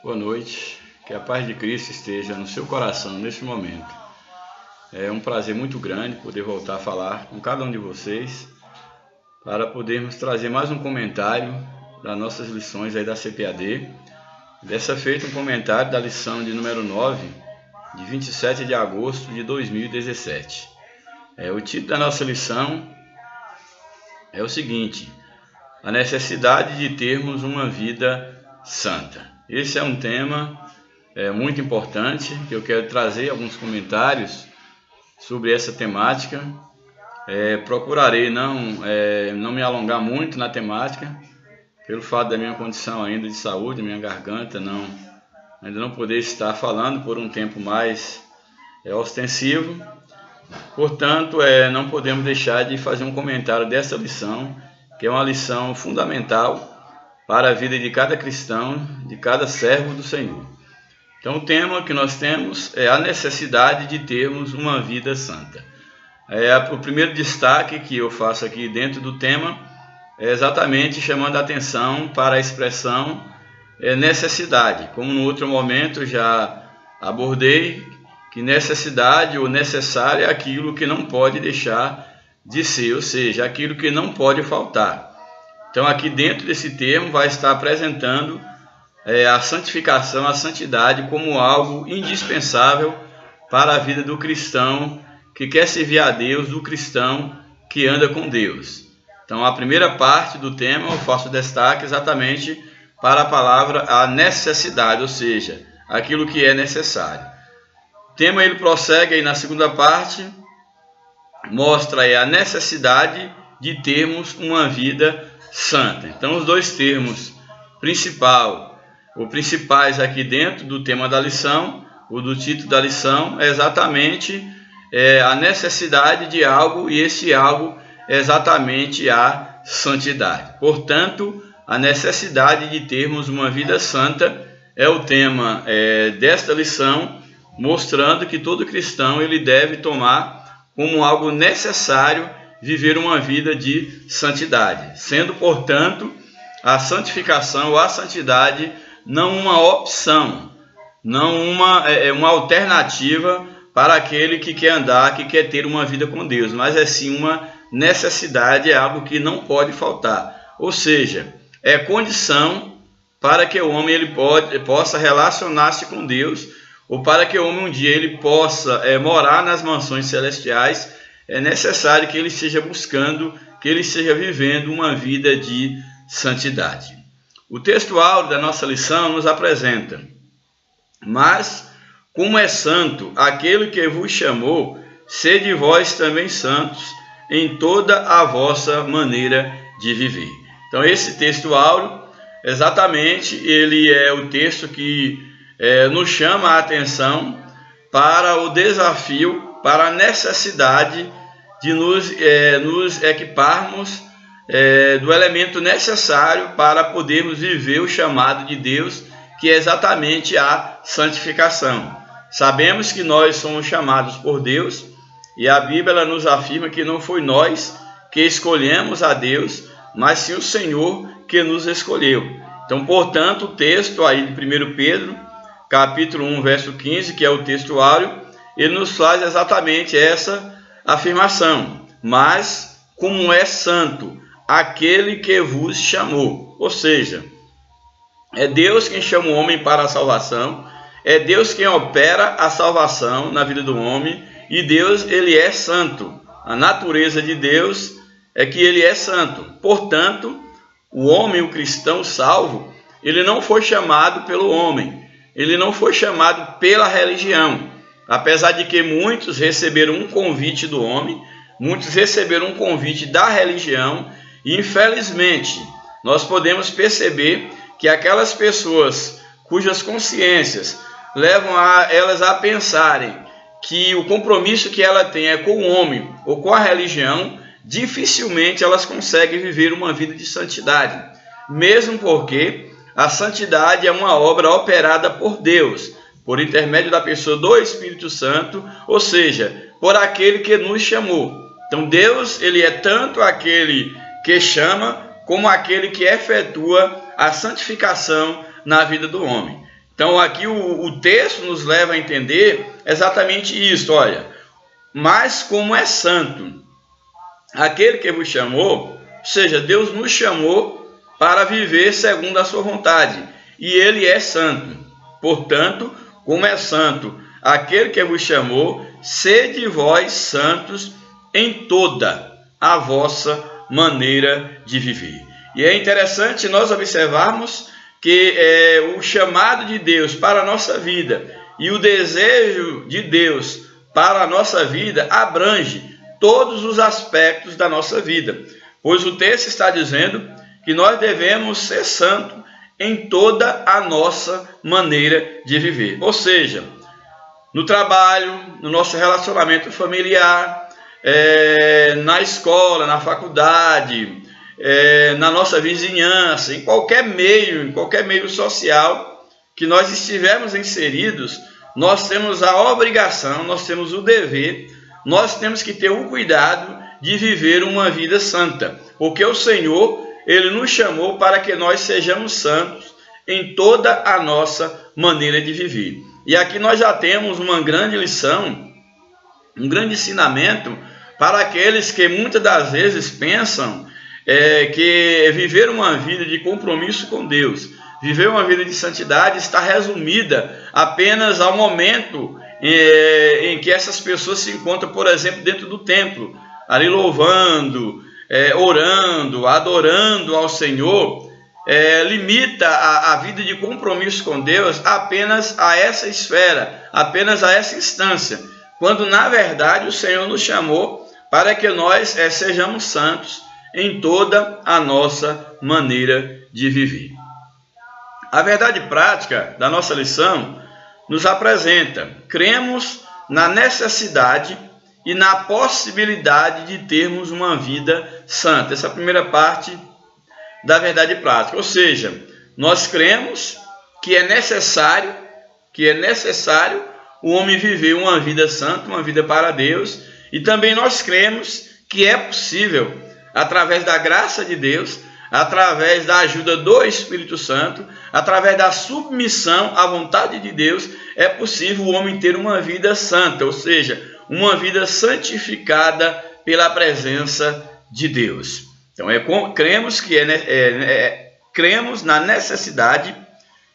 Boa noite, que a paz de Cristo esteja no seu coração neste momento. É um prazer muito grande poder voltar a falar com cada um de vocês para podermos trazer mais um comentário das nossas lições aí da CPAD. Dessa feita um comentário da lição de número 9, de 27 de agosto de 2017. O título da nossa lição é o seguinte: a necessidade de termos uma vida santa. Esse é um tema muito importante, que eu quero trazer alguns comentários sobre essa temática. Procurarei não me alongar muito na temática, pelo fato da minha condição ainda de saúde, minha garganta ainda não poder estar falando por um tempo mais ostensivo. Portanto, não podemos deixar de fazer um comentário dessa lição, que é uma lição fundamental para a vida de cada cristão, de cada servo do Senhor. Então, o tema que nós temos é a necessidade de termos uma vida santa. O primeiro destaque que eu faço aqui dentro do tema é exatamente chamando a atenção para a expressão necessidade. Como no outro momento já abordei, que necessidade ou necessário é aquilo que não pode deixar de ser, ou seja, aquilo que não pode faltar. Então, aqui dentro desse termo vai estar apresentando a santificação, a santidade como algo indispensável para a vida do cristão que quer servir a Deus, do cristão que anda com Deus. Então, a primeira parte do tema eu faço destaque exatamente para a palavra a necessidade, ou seja, aquilo que é necessário. O tema ele prossegue aí na segunda parte, mostra aí a necessidade de termos uma vida santa. Então, os dois termos principais aqui dentro do tema da lição, ou do título da lição, é exatamente a necessidade de algo, e esse algo é exatamente a santidade. Portanto, a necessidade de termos uma vida santa é o tema desta lição, mostrando que todo cristão ele deve tomar como algo necessário viver uma vida de santidade, sendo, portanto, a santificação ou a santidade não uma opção, não uma alternativa para aquele que quer andar, que quer ter uma vida com Deus, mas é sim uma necessidade, é algo que não pode faltar. Ou seja, é condição para que o homem possa relacionar-se com Deus, ou para que o homem um dia ele possa morar nas mansões celestiais. É necessário que ele esteja buscando, que ele esteja vivendo uma vida de santidade. O texto áureo da nossa lição nos apresenta: mas, como é santo aquele que vos chamou, sede vós também santos em toda a vossa maneira de viver. Então, esse texto áureo, exatamente, ele é o texto que nos chama a atenção para o desafio, para a necessidade de nos equiparmos do elemento necessário para podermos viver o chamado de Deus, que é exatamente a santificação. Sabemos que nós somos chamados por Deus, e a Bíblia nos afirma que não foi nós que escolhemos a Deus, mas sim o Senhor que nos escolheu. Então, portanto, o texto aí de 1 Pedro, capítulo 1, verso 15, que é o texto áureo, ele nos faz exatamente essa afirmação: mas como é santo aquele que vos chamou. Ou seja, é Deus quem chama o homem para a salvação, é Deus quem opera a salvação na vida do homem, e Deus ele é santo. A natureza de Deus é que ele é santo. Portanto, o homem, o cristão salvo, ele não foi chamado pelo homem, ele não foi chamado pela religião. Apesar de que muitos receberam um convite do homem, muitos receberam um convite da religião, e infelizmente nós podemos perceber que aquelas pessoas cujas consciências levam elas a pensarem que o compromisso que ela tem é com o homem ou com a religião, dificilmente elas conseguem viver uma vida de santidade, mesmo porque a santidade é uma obra operada por Deus, por intermédio da pessoa do Espírito Santo, ou seja, por aquele que nos chamou. Então Deus ele é tanto aquele que chama, como aquele que efetua a santificação na vida do homem. Então aqui o texto nos leva a entender exatamente isso. Olha, mas como é santo aquele que vos chamou, ou seja, Deus nos chamou para viver segundo a sua vontade, e ele é santo. Portanto, como é santo aquele que vos chamou, sede vós santos em toda a vossa maneira de viver. E é interessante nós observarmos que o chamado de Deus para a nossa vida e o desejo de Deus para a nossa vida abrange todos os aspectos da nossa vida, pois o texto está dizendo que nós devemos ser santos em toda a nossa maneira de viver, ou seja, no trabalho, no nosso relacionamento familiar, na escola, na faculdade, na nossa vizinhança, em qualquer meio social que nós estivermos inseridos, nós temos a obrigação, nós temos o dever, nós temos que ter o cuidado de viver uma vida santa, porque o Senhor, Ele nos chamou para que nós sejamos santos em toda a nossa maneira de viver. E aqui nós já temos uma grande lição, um grande ensinamento para aqueles que muitas das vezes pensam que viver uma vida de compromisso com Deus, viver uma vida de santidade está resumida apenas ao momento em que essas pessoas se encontram, por exemplo, dentro do templo, ali louvando, orando, adorando ao Senhor, limita a vida de compromisso com Deus apenas a essa esfera, apenas a essa instância, quando na verdade o Senhor nos chamou para que nós sejamos santos em toda a nossa maneira de viver. A verdade prática da nossa lição nos apresenta: cremos na necessidade e na possibilidade de termos uma vida santa. Essa é a primeira parte da verdade prática, ou seja, nós cremos que é necessário o homem viver uma vida santa, uma vida para Deus, e também nós cremos que é possível, através da graça de Deus, através da ajuda do Espírito Santo, através da submissão à vontade de Deus, é possível o homem ter uma vida santa, ou seja, uma vida santificada pela presença de Deus. Então, cremos na necessidade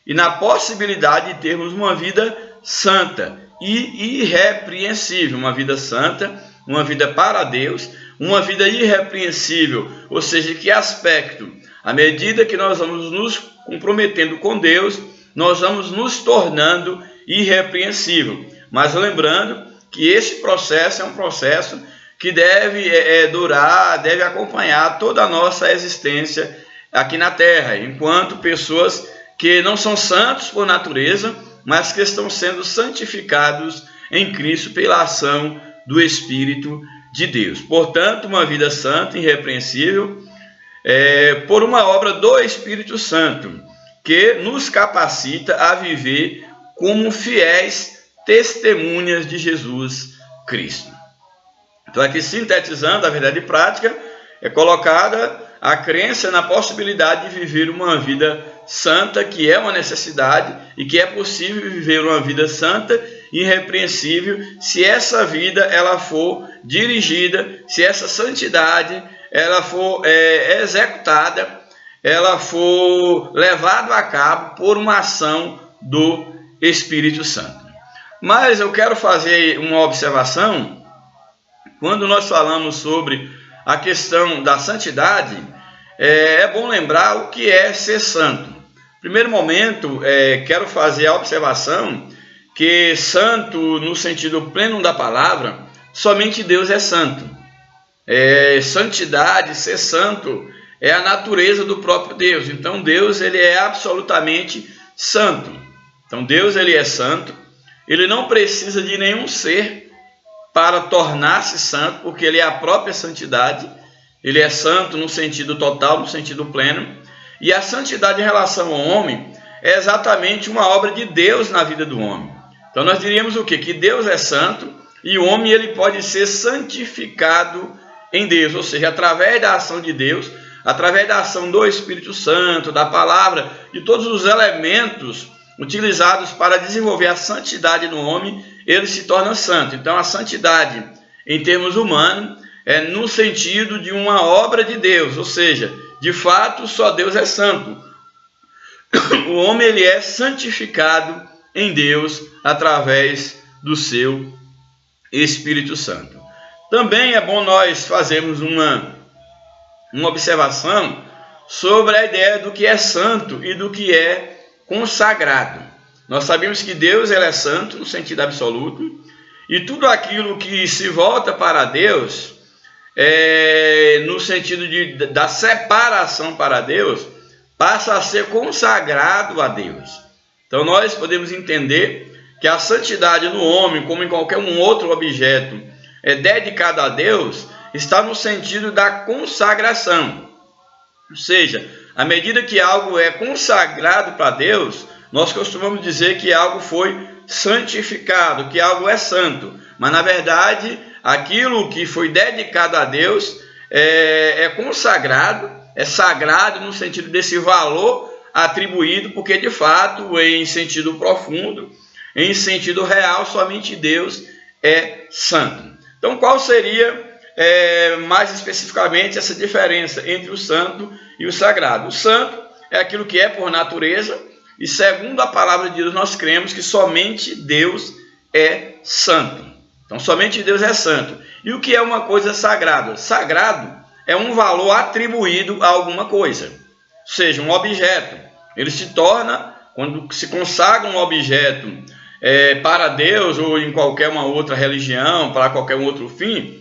e na possibilidade de termos uma vida santa e irrepreensível, uma vida santa, uma vida para Deus, uma vida irrepreensível, ou seja, que aspecto? À medida que nós vamos nos comprometendo com Deus, nós vamos nos tornando irrepreensível. Mas lembrando que esse processo é um processo que deve durar, deve acompanhar toda a nossa existência aqui na Terra, enquanto pessoas que não são santos por natureza, mas que estão sendo santificados em Cristo pela ação do Espírito de Deus. Portanto, uma vida santa, irrepreensível, por uma obra do Espírito Santo, que nos capacita a viver como fiéis testemunhas de Jesus Cristo. Então, aqui sintetizando a verdade prática, é colocada a crença na possibilidade de viver uma vida santa, que é uma necessidade, e que é possível viver uma vida santa, irrepreensível, se essa vida ela for dirigida, se essa santidade ela for executada, ela for levada a cabo por uma ação do Espírito Santo. Mas eu quero fazer uma observação. Quando nós falamos sobre a questão da santidade, é bom lembrar o que é ser santo. Primeiro momento, quero fazer a observação que santo, no sentido pleno da palavra, somente Deus é santo. Santidade, ser santo, é a natureza do próprio Deus. Então Deus ele é absolutamente santo. Então Deus ele é santo, ele não precisa de nenhum ser para tornar-se santo, porque ele é a própria santidade. Ele é santo no sentido total, no sentido pleno. E a santidade em relação ao homem é exatamente uma obra de Deus na vida do homem. Então nós diríamos o quê? Que Deus é santo e o homem ele pode ser santificado em Deus, ou seja, através da ação de Deus, através da ação do Espírito Santo, da palavra, de todos os elementos utilizados para desenvolver a santidade no homem, ele se torna santo. Então, a santidade, em termos humanos, é no sentido de uma obra de Deus, ou seja, de fato, só Deus é santo. O homem ele é santificado em Deus através do seu Espírito Santo. Também é bom nós fazermos uma observação sobre a ideia do que é santo e do que é consagrado. Nós sabemos que Deus ele é santo no sentido absoluto, e tudo aquilo que se volta para Deus, no sentido da separação para Deus, passa a ser consagrado a Deus. Então nós podemos entender que a santidade no homem, como em qualquer outro objeto dedicado a Deus, está no sentido da consagração. Ou seja, à medida que algo é consagrado para Deus, nós costumamos dizer que algo foi santificado, que algo é santo. Mas, na verdade, aquilo que foi dedicado a Deus é consagrado, é sagrado no sentido desse valor atribuído, porque, de fato, em sentido profundo, em sentido real, somente Deus é santo. Então, qual seria mais especificamente essa diferença entre o santo e o sagrado? O santo é aquilo que é por natureza, e segundo a palavra de Deus nós cremos que somente Deus é santo. Então somente Deus é santo. E o que é uma coisa sagrada? Sagrado é um valor atribuído a alguma coisa, ou seja, um objeto. Ele se torna, quando se consagra um objeto para Deus ou em qualquer uma outra religião, para qualquer um outro fim,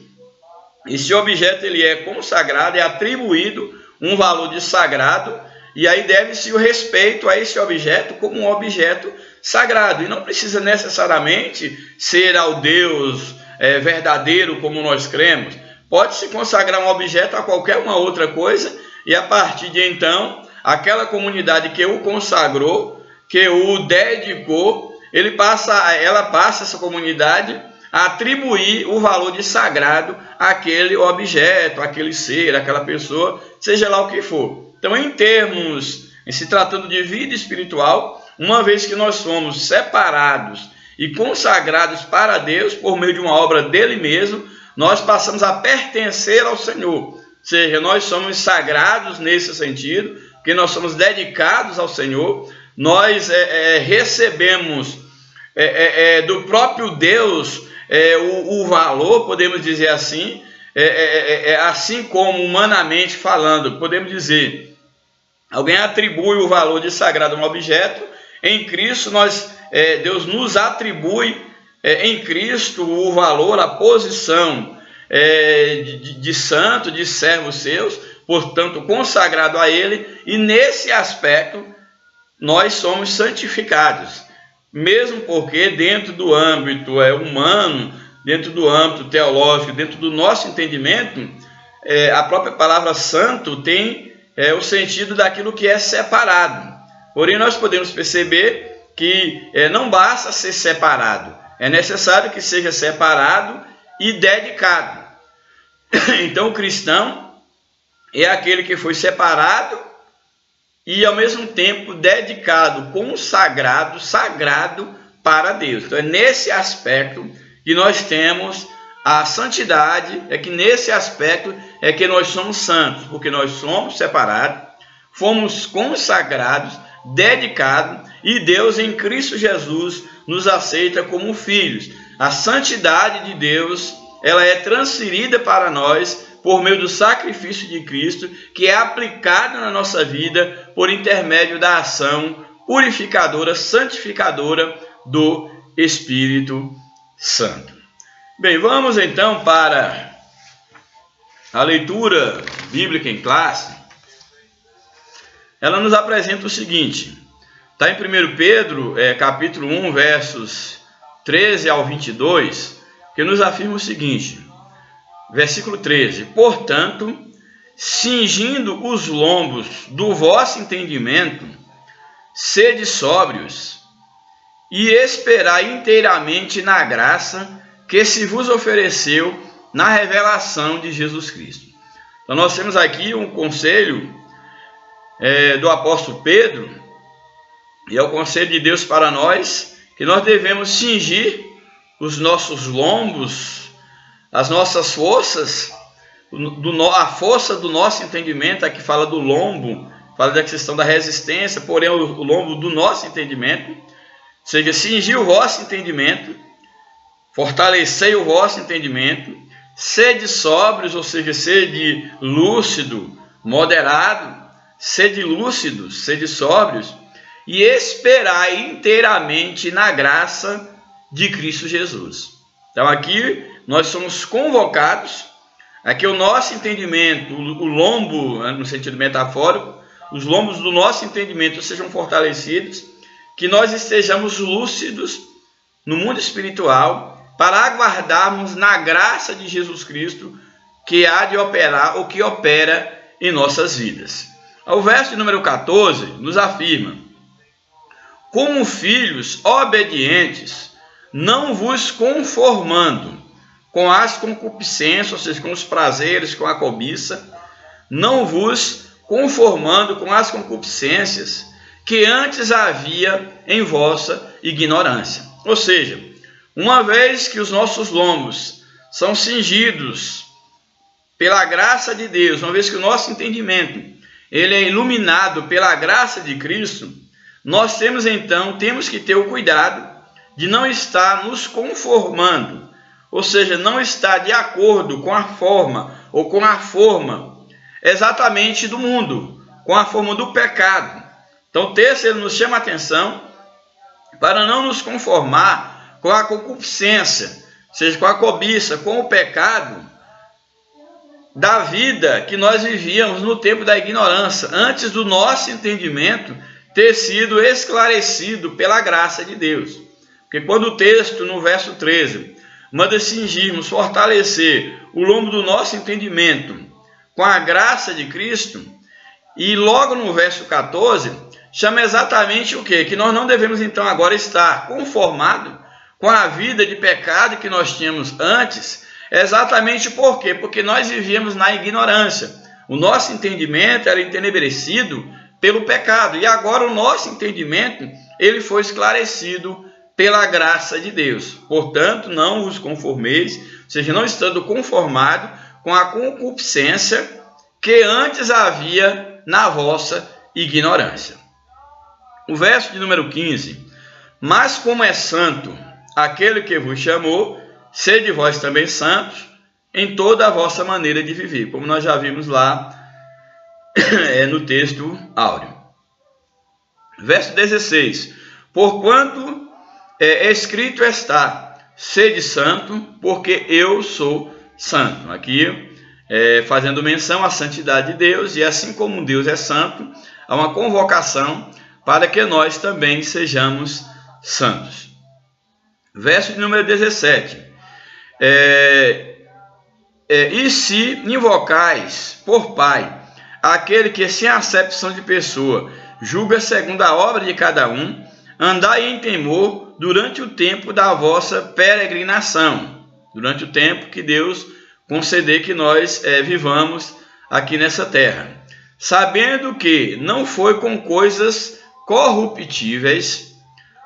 esse objeto ele é consagrado, é atribuído um valor de sagrado, e aí deve-se o respeito a esse objeto como um objeto sagrado. E não precisa necessariamente ser ao Deus verdadeiro como nós cremos. Pode-se consagrar um objeto a qualquer uma outra coisa, e a partir de então, aquela comunidade que o consagrou, que o dedicou, ela passa essa comunidade a atribuir o valor de sagrado àquele objeto, àquele ser, àquela pessoa, seja lá o que for. Então, em se tratando de vida espiritual, uma vez que nós somos separados e consagrados para Deus por meio de uma obra dele mesmo, nós passamos a pertencer ao Senhor. Ou seja, nós somos sagrados nesse sentido, porque nós somos dedicados ao Senhor, nós recebemos do próprio Deus o valor, podemos dizer assim, assim como humanamente falando, podemos dizer, alguém atribui o valor de sagrado a um objeto, em Cristo Deus nos atribui em Cristo o valor, a posição de santo, de servos seus, portanto consagrado a Ele, e nesse aspecto nós somos santificados, mesmo porque dentro do âmbito humano, dentro do âmbito teológico, dentro do nosso entendimento, a própria palavra santo tem o sentido daquilo que é separado. Porém, nós podemos perceber que não basta ser separado, é necessário que seja separado e dedicado. Então, o cristão é aquele que foi separado e, ao mesmo tempo, dedicado, consagrado, sagrado para Deus. Então, é nesse aspecto que nós temos a santidade, que nesse aspecto é que nós somos santos, porque nós somos separados, fomos consagrados, dedicados, e Deus em Cristo Jesus nos aceita como filhos. A santidade de Deus, ela é transferida para nós por meio do sacrifício de Cristo, que é aplicado na nossa vida por intermédio da ação purificadora, santificadora do Espírito Santo. Bem, vamos então para a leitura bíblica em classe. Ela nos apresenta o seguinte, está em 1 Pedro, capítulo 1, versos 13 ao 22, que nos afirma o seguinte, versículo 13, portanto, cingindo os lombos do vosso entendimento, sede sóbrios, e esperai inteiramente na graça que se vos ofereceu na revelação de Jesus Cristo. Então nós temos aqui um conselho do apóstolo Pedro, E é o conselho de Deus para nós que nós devemos cingir os nossos lombos, as nossas forças, a força do nosso entendimento. Aqui fala do lombo, fala da questão da resistência, porém o lombo do nosso entendimento, ou seja, cingir o vosso entendimento, fortalecei o vosso entendimento, sede sóbrios, ou seja, sede lúcido, moderado, sede lúcidos, sede sóbrios, e esperai inteiramente na graça de Cristo Jesus. Então aqui nós somos convocados, aqui o nosso entendimento, o lombo, no sentido metafórico, os lombos do nosso entendimento sejam fortalecidos, que nós estejamos lúcidos no mundo espiritual, para aguardarmos na graça de Jesus Cristo, que há de operar ou que opera em nossas vidas. O verso de número 14 nos afirma: como filhos obedientes, não vos conformando com as concupiscências, ou seja, com os prazeres, com a cobiça, não vos conformando com as concupiscências que antes havia em vossa ignorância. Ou seja, uma vez que os nossos lombos são cingidos pela graça de Deus, uma vez que o nosso entendimento ele é iluminado pela graça de Cristo, nós temos que ter o cuidado de não estar nos conformando, ou seja, não estar de acordo com a forma ou com a forma exatamente do mundo, com a forma do pecado. Então o texto ele nos chama a atenção para não nos conformar com a concupiscência, ou seja, com a cobiça, com o pecado da vida que nós vivíamos no tempo da ignorância, antes do nosso entendimento ter sido esclarecido pela graça de Deus. Porque quando o texto, no verso 13, manda cingirmos, fortalecer o lombo do nosso entendimento com a graça de Cristo, e logo no verso 14, chama exatamente o quê? Que nós não devemos então agora estar conformados com a vida de pecado que nós tínhamos antes. Exatamente por quê? Porque nós vivíamos na ignorância. O nosso entendimento era entenebrecido pelo pecado. E agora o nosso entendimento ele foi esclarecido pela graça de Deus. Portanto, não vos conformeis, ou seja, não estando conformado com a concupiscência que antes havia na vossa ignorância. O verso de número 15. Mas como é santo aquele que vos chamou, sede vós também santos em toda a vossa maneira de viver, como nós já vimos lá no texto áureo. Verso 16. Porquanto escrito está, sede santo, porque eu sou santo. Aqui fazendo menção à santidade de Deus, e assim como Deus é santo, há uma convocação para que nós também sejamos santos. Verso de número 17. E se invocais por Pai aquele que sem acepção de pessoa julga segundo a obra de cada um, andai em temor durante o tempo da vossa peregrinação, durante o tempo que Deus conceder que nós vivamos aqui nessa terra, sabendo que não foi com coisas corruptíveis,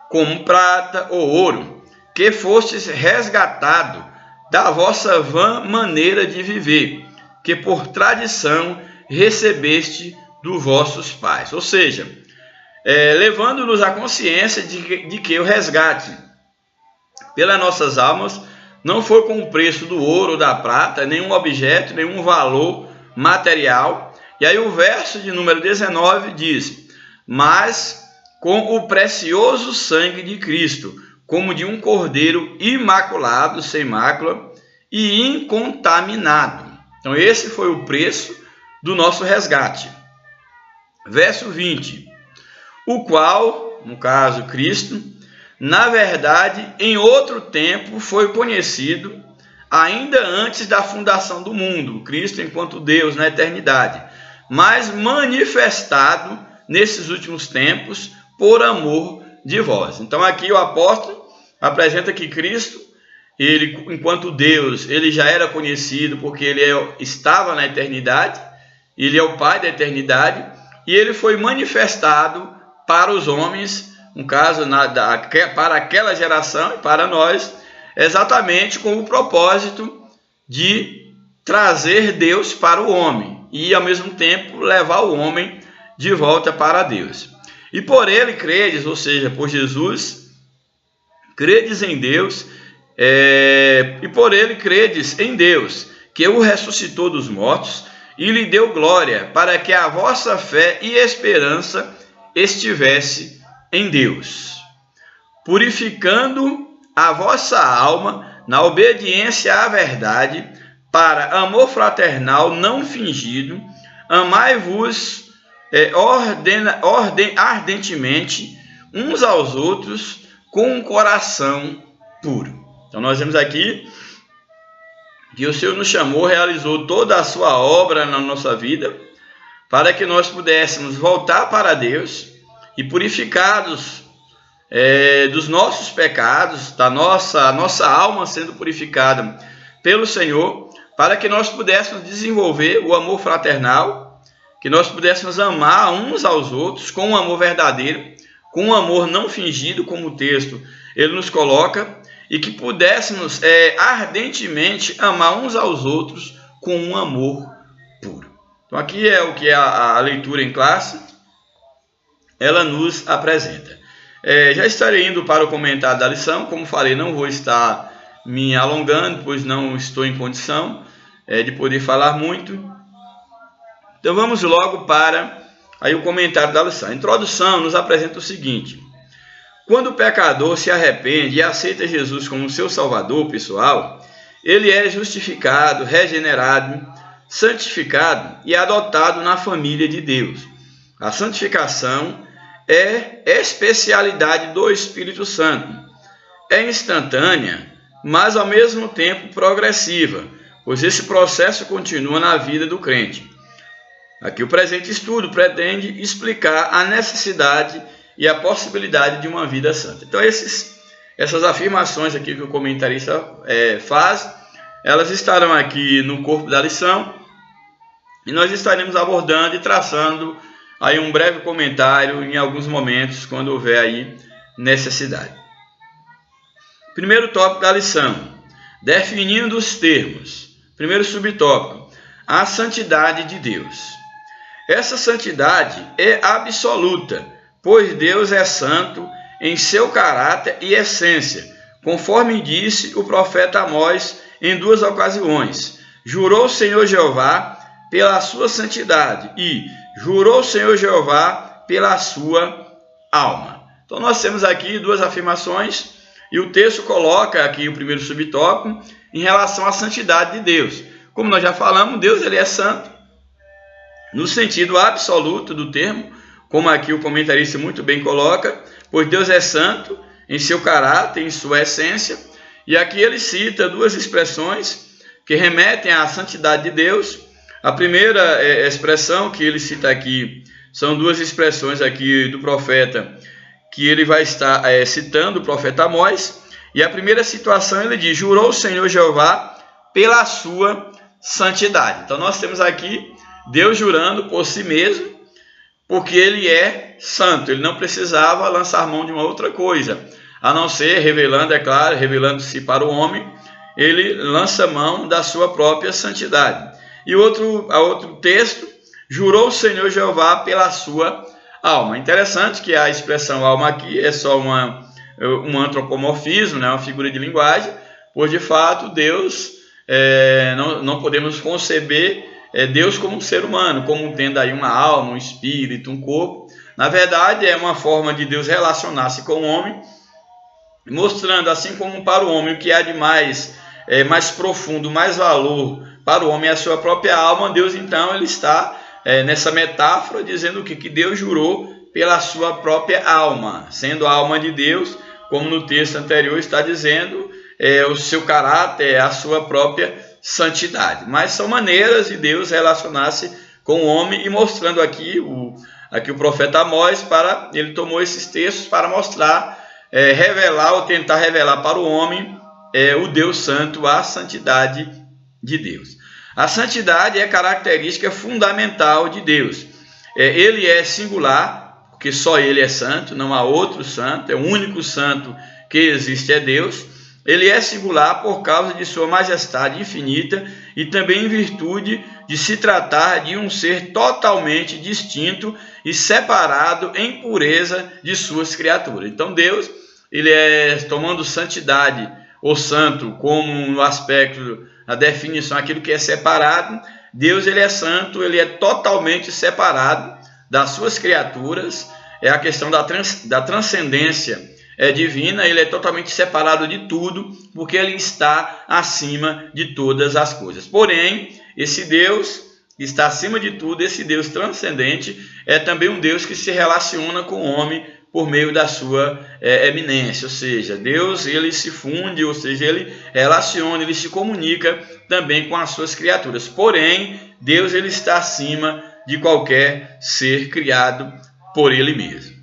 como prata ou ouro, que fostes resgatado da vossa vã maneira de viver, que por tradição recebeste dos vossos pais. Ou seja, levando-nos à consciência de que o resgate pelas nossas almas não foi com o preço do ouro ou da prata, nenhum objeto, nenhum valor material. E aí o verso de número 19 diz: mas com o precioso sangue de Cristo, como de um cordeiro imaculado, sem mácula e incontaminado. Então esse foi o preço do nosso resgate. Verso 20. O qual, no caso Cristo, na verdade, em outro tempo foi conhecido, ainda antes da fundação do mundo, Cristo enquanto Deus na eternidade, mas manifestado nesses últimos tempos por amor de vós. Então aqui o apóstolo apresenta que Cristo, ele enquanto Deus, ele já era conhecido porque ele estava na eternidade, ele é o Pai da eternidade, e ele foi manifestado para os homens um caso para aquela geração e para nós, exatamente com o propósito de trazer Deus para o homem e, ao mesmo tempo, levar o homem de volta para Deus. E por ele credes, ou seja, por Jesus, credes em Deus, e por ele credes em Deus, que o ressuscitou dos mortos e lhe deu glória, para que a vossa fé e esperança estivesse em Deus, purificando a vossa alma na obediência à verdade, para amor fraternal não fingido, amai-vos ardentemente uns aos outros com um coração puro. Então nós vemos aqui que o Senhor nos chamou, realizou toda a sua obra na nossa vida, para que nós pudéssemos voltar para Deus e purificados dos nossos pecados, a nossa alma sendo purificada pelo Senhor, para que nós pudéssemos desenvolver o amor fraternal, que nós pudéssemos amar uns aos outros com um amor verdadeiro, com um amor não fingido, como o texto ele nos coloca, e que pudéssemos ardentemente amar uns aos outros com um amor puro. Então aqui é o que a leitura em classe ela nos apresenta. Já estarei indo para o comentário da lição. Como falei, não vou estar me alongando, pois não estou em condição de poder falar muito. Então vamos logo para aí o comentário da lição. A introdução nos apresenta o seguinte: quando o pecador se arrepende e aceita Jesus como seu salvador pessoal, ele é justificado, regenerado, santificado e adotado na família de Deus. A santificação é especialidade do Espírito Santo. É instantânea, mas ao mesmo tempo progressiva, pois esse processo continua na vida do crente. Aqui o presente estudo pretende explicar a necessidade e a possibilidade de uma vida santa. Então essas afirmações aqui que o comentarista faz, elas estarão aqui no corpo da lição, e nós estaremos abordando e traçando aí um breve comentário em alguns momentos, quando houver aí necessidade. Primeiro tópico da lição: definindo os termos. Primeiro subtópico: a santidade de Deus. Essa santidade é absoluta, pois Deus é santo em seu caráter e essência, conforme disse o profeta Amós em 2 ocasiões. Jurou o Senhor Jeová pela sua santidade e jurou o Senhor Jeová pela sua alma. Então nós temos aqui duas afirmações, e o texto coloca aqui o primeiro subtópico em relação à santidade de Deus. Como nós já falamos, Deus ele é santo no sentido absoluto do termo, como aqui o comentarista muito bem coloca, pois Deus é santo em seu caráter, em sua essência. E aqui ele cita duas expressões que remetem à santidade de Deus. A primeira expressão que ele cita aqui são duas expressões aqui do profeta, que ele vai estar citando o profeta Amós. E a primeira situação ele diz: jurou o Senhor Jeová pela sua santidade. Então nós temos aqui Deus jurando por si mesmo, porque ele é santo. Ele não precisava lançar mão de uma outra coisa, a não ser revelando, é claro, revelando-se para o homem, ele lança mão da sua própria santidade. E outro texto: jurou o Senhor Jeová pela sua alma. Interessante que a expressão alma aqui é só um antropomorfismo, né? Uma figura de linguagem, pois de fato Deus, não podemos conceber Deus como um ser humano, como tendo aí uma alma, um espírito, um corpo. Na verdade é uma forma de Deus relacionar-se com o homem, mostrando assim como para o homem o que há de mais profundo, mais valor para o homem é a sua própria alma. Deus então ele está nessa metáfora dizendo que Deus jurou pela sua própria alma, sendo a alma de Deus, como no texto anterior está dizendo, o seu caráter, a sua própria santidade. Mas são maneiras de Deus relacionar-se com o homem, e mostrando aqui o profeta Amós, ele tomou esses textos para mostrar, revelar ou tentar revelar para o homem o Deus santo, a santidade de Deus. A santidade é característica fundamental de Deus. Ele é singular, porque só ele é santo, não há outro santo, é o único santo que existe é Deus. Ele é singular por causa de sua majestade infinita e também em virtude de se tratar de um ser totalmente distinto e separado em pureza de suas criaturas. Então Deus, ele é, tomando santidade ou santo como no aspecto, na definição, aquilo que é separado, Deus, ele é santo, ele é totalmente separado das suas criaturas, é a questão da transcendência divina, ele é totalmente separado de tudo, porque ele está acima de todas as coisas. Porém, esse Deus que está acima de tudo, esse Deus transcendente, é também um Deus que se relaciona com o homem por meio da sua eminência, ou seja, Deus, ele se funde, ou seja, ele relaciona, ele se comunica também com as suas criaturas. Porém, Deus, ele está acima de qualquer ser criado por ele mesmo.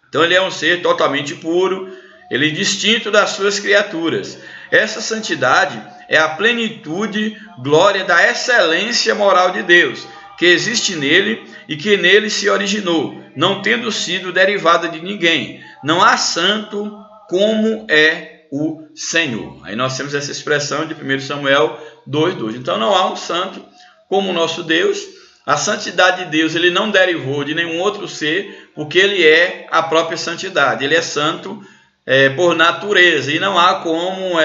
Então ele é um ser totalmente puro, ele é distinto das suas criaturas. Essa santidade é a plenitude, glória da excelência moral de Deus, que existe nele e que nele se originou, não tendo sido derivada de ninguém. Não há santo como é o Senhor. Aí nós temos essa expressão de 1 Samuel 2:2. Então não há um santo como o nosso Deus. A santidade de Deus, ele não derivou de nenhum outro ser, porque ele é a própria santidade. Ele é santo por natureza, e não há como,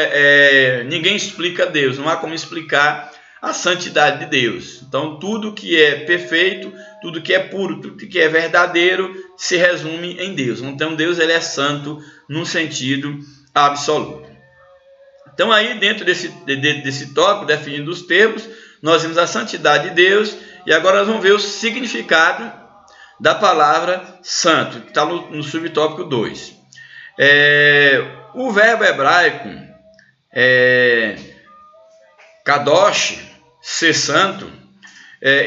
ninguém explica Deus, não há como explicar a santidade de Deus. Então tudo que é perfeito, tudo que é puro, tudo que é verdadeiro, se resume em Deus. Então Deus, ele é santo num sentido absoluto. Então aí dentro desse tópico, definindo os termos, nós vimos a santidade de Deus, e agora nós vamos ver o significado da palavra santo, que está no subtópico 2. O verbo hebraico kadosh, ser santo,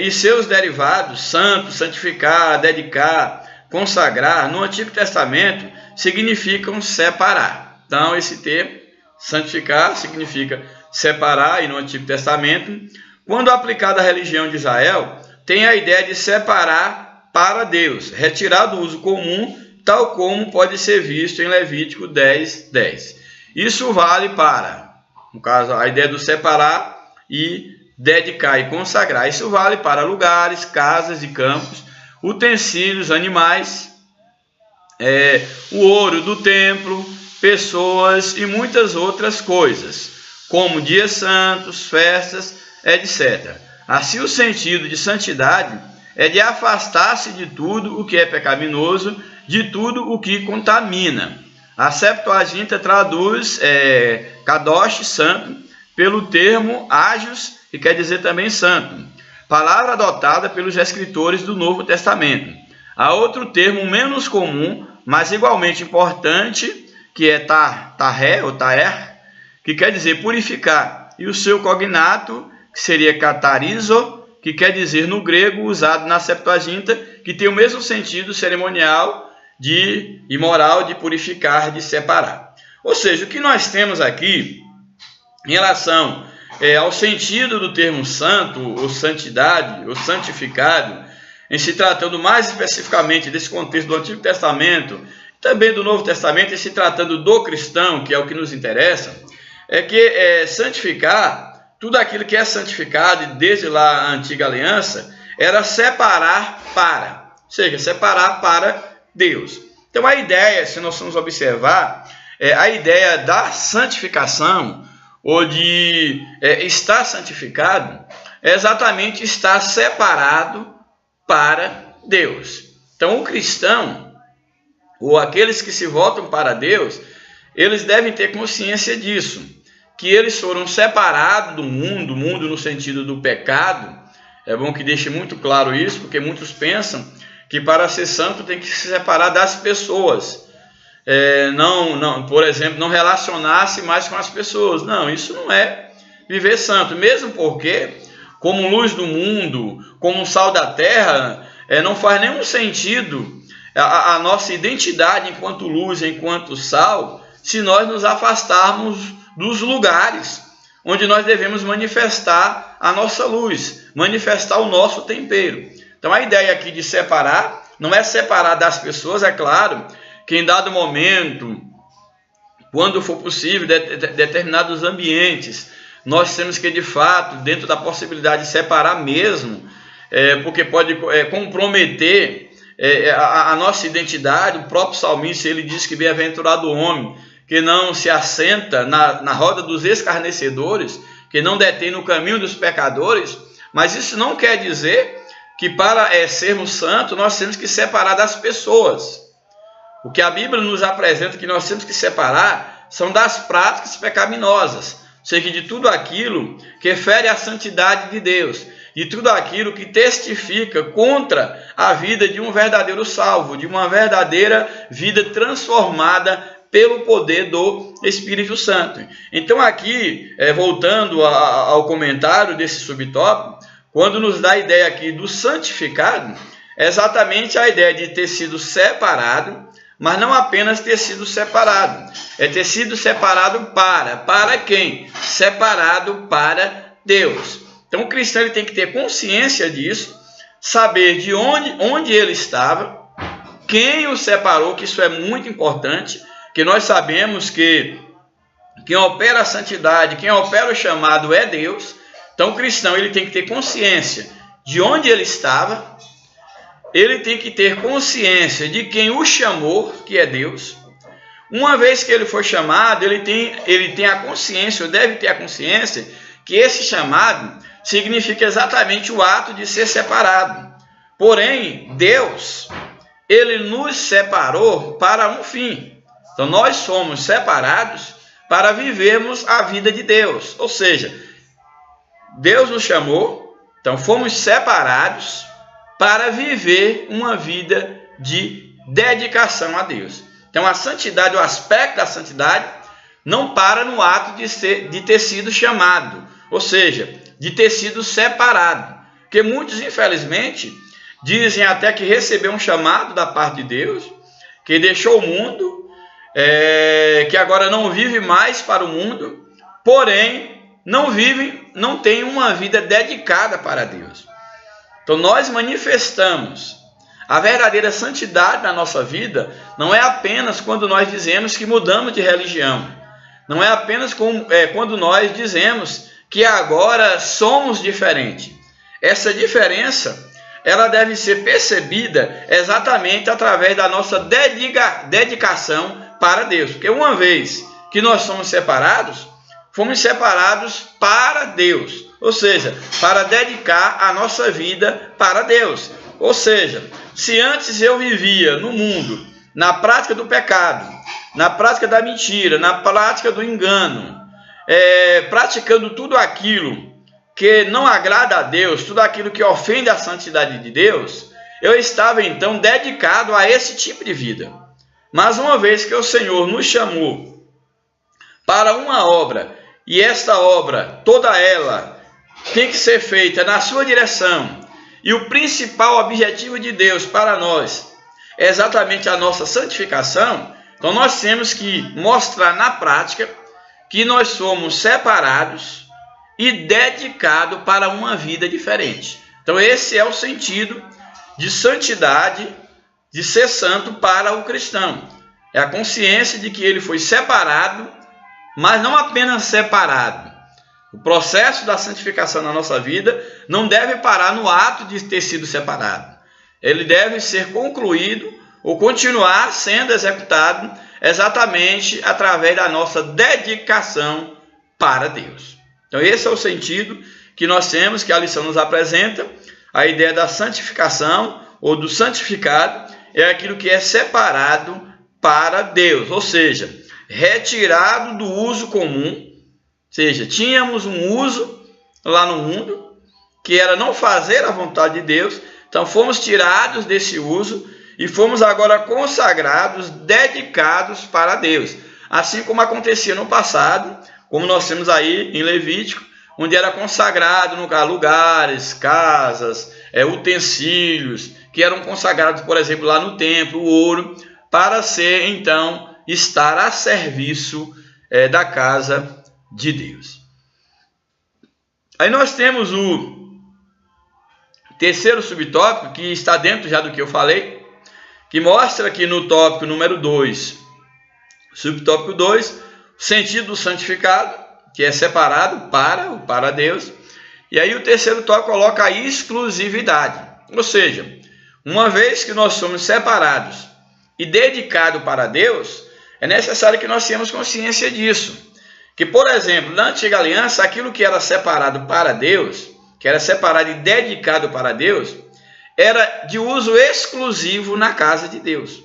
e seus derivados, santo, santificar, dedicar, consagrar, no Antigo Testamento significam separar. Então esse termo, santificar, significa separar, e no Antigo Testamento, quando aplicado à religião de Israel, tem a ideia de separar para Deus, retirar do uso comum, tal como pode ser visto em Levítico 10:10. Isso vale para, no caso, a ideia do separar e dedicar e consagrar. Isso vale para lugares, casas e campos, utensílios, animais, o ouro do templo, pessoas e muitas outras coisas, como dias santos, festas, etc. Assim, o sentido de santidade é de afastar-se de tudo o que é pecaminoso, de tudo o que contamina. A Septuaginta traduz kadosh, santo, pelo termo hagios, que quer dizer também santo, palavra adotada pelos escritores do Novo Testamento. Há outro termo menos comum, mas igualmente importante, que é tahé, ou taer, que quer dizer purificar, e o seu cognato, que seria katarizo, que quer dizer no grego, usado na Septuaginta, que tem o mesmo sentido cerimonial e moral de purificar, de separar. Ou seja, o que nós temos aqui, em relação ao sentido do termo santo, ou santidade, ou santificado, em se tratando mais especificamente desse contexto do Antigo Testamento, também do Novo Testamento, em se tratando do cristão, que é o que nos interessa, é que santificar, tudo aquilo que é santificado, desde lá a antiga aliança, era separar para, ou seja, separar para Deus. Então a ideia, se nós formos observar, a ideia da santificação, ou de estar santificado, é exatamente estar separado para Deus. Então o cristão, ou aqueles que se voltam para Deus, eles devem ter consciência disso, que eles foram separados do mundo no sentido do pecado. É bom que deixe muito claro isso, porque muitos pensam que para ser santo tem que se separar das pessoas. Por exemplo, não relacionar-se mais com as pessoas. Não, isso não é viver santo, mesmo porque, como luz do mundo, como sal da terra, não faz nenhum sentido a nossa identidade enquanto luz, enquanto sal, se nós nos afastarmos dos lugares onde nós devemos manifestar a nossa luz, manifestar o nosso tempero. Então a ideia aqui de separar não é separar das pessoas, é claro, que em dado momento, quando for possível, determinados ambientes, nós temos que, de fato, dentro da possibilidade de separar mesmo, porque pode comprometer a nossa identidade. O próprio salmista, ele diz que bem-aventurado o homem que não se assenta na roda dos escarnecedores, que não detém no caminho dos pecadores, mas isso não quer dizer que para sermos santos nós temos que separar das pessoas. O que a Bíblia nos apresenta que nós temos que separar são das práticas pecaminosas, ou seja, de tudo aquilo que fere a santidade de Deus, de tudo aquilo que testifica contra a vida de um verdadeiro salvo, de uma verdadeira vida transformada pelo poder do Espírito Santo. Então aqui, voltando ao comentário desse subtópico, quando nos dá a ideia aqui do santificado, é exatamente a ideia de ter sido separado, mas não apenas ter sido separado, é ter sido separado para quem? Separado para Deus. Então o cristão ele tem que ter consciência disso, saber de onde ele estava, quem o separou, que isso é muito importante, que nós sabemos que quem opera a santidade, quem opera o chamado é Deus. Então o cristão ele tem que ter consciência de onde ele estava, ele tem que ter consciência de quem o chamou, que é Deus. Uma vez que ele for chamado, ele tem a consciência, ou deve ter a consciência, que esse chamado significa exatamente o ato de ser separado. Porém, Deus, ele nos separou para um fim. Então nós somos separados para vivermos a vida de Deus. Ou seja, Deus nos chamou, então fomos separados para viver uma vida de dedicação a Deus. Então a santidade, o aspecto da santidade, não para no ato de ter sido chamado, ou seja, de ter sido separado. Porque muitos, infelizmente, dizem até que recebeu um chamado da parte de Deus, que deixou o mundo, que agora não vive mais para o mundo, porém não tem uma vida dedicada para Deus. Então nós manifestamos a verdadeira santidade na nossa vida, não é apenas quando nós dizemos que mudamos de religião, não é apenas quando nós dizemos que agora somos diferentes. Essa diferença, ela deve ser percebida exatamente através da nossa dedicação para Deus. Porque uma vez que nós somos separados, fomos separados para Deus. Ou seja, para dedicar a nossa vida para Deus. Ou seja, se antes eu vivia no mundo, na prática do pecado, na prática da mentira, na prática do engano, praticando tudo aquilo que não agrada a Deus, tudo aquilo que ofende a santidade de Deus, eu estava então dedicado a esse tipo de vida. Mas uma vez que o Senhor nos chamou para uma obra, e esta obra, toda ela, tem que ser feita na sua direção, e o principal objetivo de Deus para nós é exatamente a nossa santificação, então nós temos que mostrar na prática que nós somos separados e dedicados para uma vida diferente. Então esse é o sentido de santidade, de ser santo para o cristão. É a consciência de que ele foi separado, mas não apenas separado. O processo da santificação na nossa vida não deve parar no ato de ter sido separado. Ele deve ser concluído ou continuar sendo executado exatamente através da nossa dedicação para Deus. Então esse é o sentido que nós temos, que a lição nos apresenta. A ideia da santificação ou do santificado é aquilo que é separado para Deus, ou seja, retirado do uso comum. Ou seja, tínhamos um uso lá no mundo, que era não fazer a vontade de Deus, então fomos tirados desse uso e fomos agora consagrados, dedicados para Deus. Assim como acontecia no passado, como nós temos aí em Levítico, onde era consagrado no lugares, casas, utensílios, que eram consagrados, por exemplo, lá no templo, o ouro, para ser, então, estar a serviço da casa de Deus. Aí nós temos o terceiro subtópico, que está dentro já do que eu falei, que mostra aqui no tópico número 2, subtópico 2, o sentido do santificado, que é separado para Deus. E aí o terceiro tópico coloca a exclusividade, ou seja, uma vez que nós somos separados e dedicados para Deus, é necessário que nós tenhamos consciência disso. Que, por exemplo, na antiga aliança, aquilo que era separado para Deus, que era separado e dedicado para Deus, era de uso exclusivo na casa de Deus,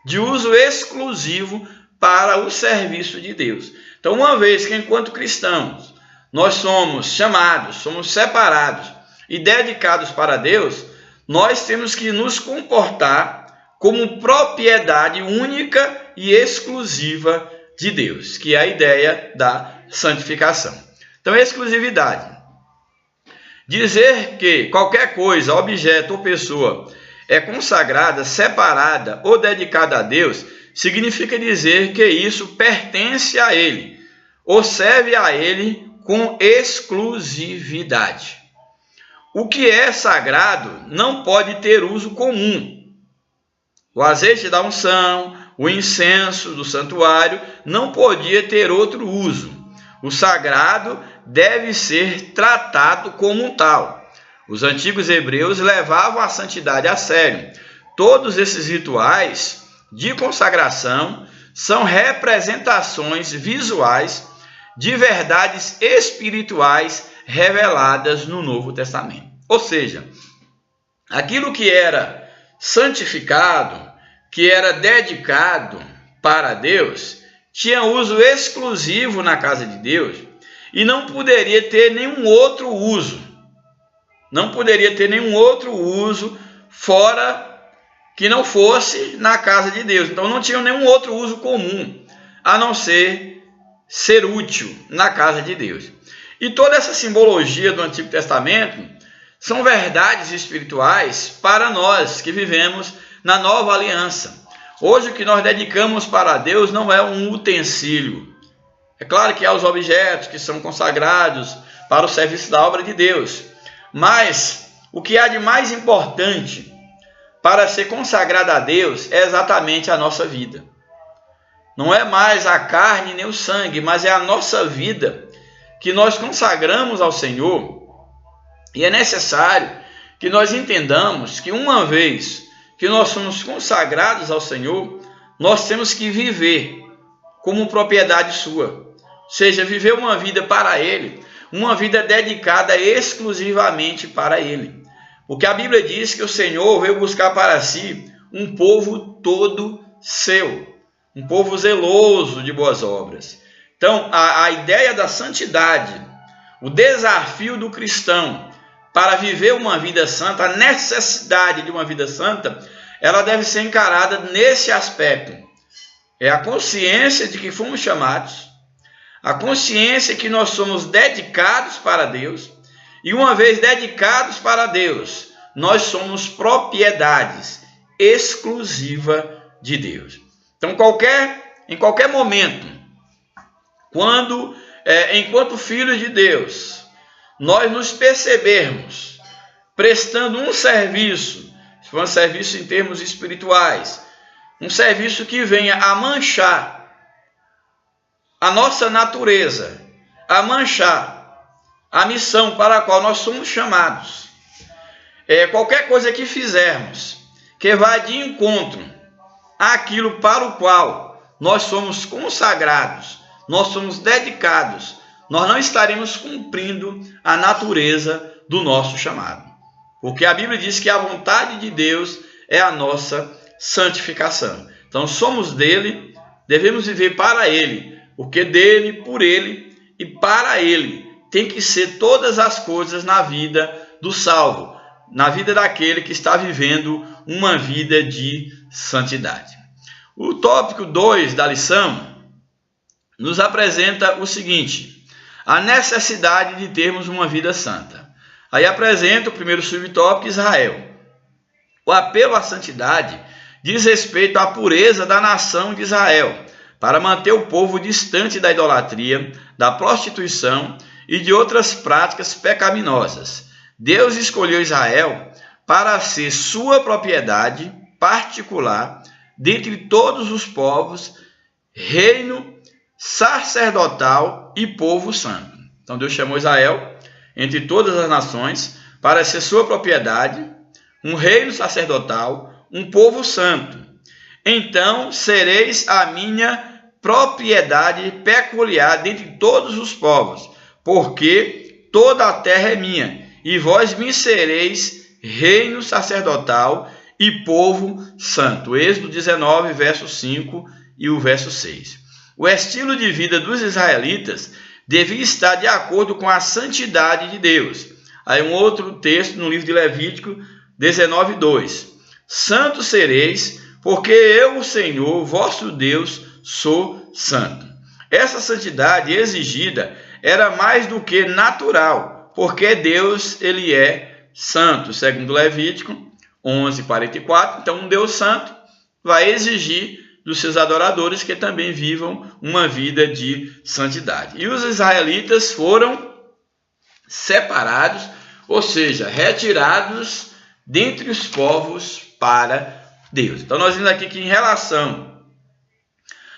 de uso exclusivo para o serviço de Deus. Então, uma vez que enquanto cristãos nós somos chamados, somos separados e dedicados para Deus, nós temos que nos comportar como propriedade única e exclusiva de Deus, que é a ideia da santificação. Então, exclusividade. Dizer que qualquer coisa, objeto ou pessoa é consagrada, separada ou dedicada a Deus, significa dizer que isso pertence a Ele, ou serve a Ele com exclusividade. O que é sagrado não pode ter uso comum. O azeite da unção, o incenso do santuário não podia ter outro uso. O sagrado deve ser tratado como tal. Os antigos hebreus levavam a santidade a sério. Todos esses rituais de consagração são representações visuais de verdades espirituais reveladas no Novo Testamento. Ou seja, aquilo que era santificado, que era dedicado para Deus, tinha uso exclusivo na casa de Deus e não poderia ter nenhum outro uso. Não poderia ter nenhum outro uso fora que não fosse na casa de Deus. Então não tinha nenhum outro uso comum, a não ser útil na casa de Deus. E toda essa simbologia do Antigo Testamento são verdades espirituais para nós que vivemos na nova aliança. Hoje o que nós dedicamos para Deus não é um utensílio. É claro que há os objetos que são consagrados para o serviço da obra de Deus. Mas o que há de mais importante para ser consagrado a Deus é exatamente a nossa vida. Não é mais a carne nem o sangue, mas é a nossa vida que nós consagramos ao Senhor. E é necessário que nós entendamos que uma vez que nós somos consagrados ao Senhor, nós temos que viver como propriedade sua. Ou seja, viver uma vida para Ele, uma vida dedicada exclusivamente para Ele. Porque a Bíblia diz que o Senhor veio buscar para si um povo todo seu, um povo zeloso de boas obras. Então, a ideia da santidade, o desafio do cristão para viver uma vida santa, a necessidade de uma vida santa, ela deve ser encarada nesse aspecto. É a consciência de que fomos chamados, a consciência que nós somos dedicados para Deus, e uma vez dedicados para Deus, nós somos propriedades exclusivas de Deus. Então, em qualquer momento, enquanto filhos de Deus, nós nos percebermos prestando um serviço, se for um serviço em termos espirituais, um serviço que venha a manchar a nossa natureza, a manchar a missão para a qual nós somos chamados. Qualquer coisa que fizermos que vá de encontro àquilo para o qual nós somos consagrados, nós somos dedicados, nós não estaremos cumprindo a natureza do nosso chamado. Porque a Bíblia diz que a vontade de Deus é a nossa santificação. Então somos dele, devemos viver para ele, porque dele, por ele e para ele tem que ser todas as coisas na vida do salvo, na vida daquele que está vivendo uma vida de santidade. O tópico 2 da lição nos apresenta o seguinte: a necessidade de termos uma vida santa. Aí apresenta o primeiro subtópico, Israel. O apelo à santidade diz respeito à pureza da nação de Israel, para manter o povo distante da idolatria, da prostituição e de outras práticas pecaminosas. Deus escolheu Israel para ser sua propriedade particular dentre todos os povos, reino sacerdotal e povo santo. Então Deus chamou Israel entre todas as nações para ser sua propriedade, um reino sacerdotal, um povo santo. Então sereis a minha propriedade peculiar dentre todos os povos, porque toda a terra é minha, e vós me sereis reino sacerdotal e povo santo. Êxodo 19, verso 5 e o verso 6. O estilo de vida dos israelitas devia estar de acordo com a santidade de Deus. Aí um outro texto no livro de Levítico 19, 2. Santos sereis, porque eu, o Senhor, vosso Deus, sou santo. Essa santidade exigida era mais do que natural, porque Deus, ele é santo, segundo Levítico 11, 44. Então, um Deus santo vai exigir dos seus adoradores que também vivam uma vida de santidade. E os israelitas foram separados, ou seja, retirados dentre os povos para Deus. Então, nós vimos aqui que em relação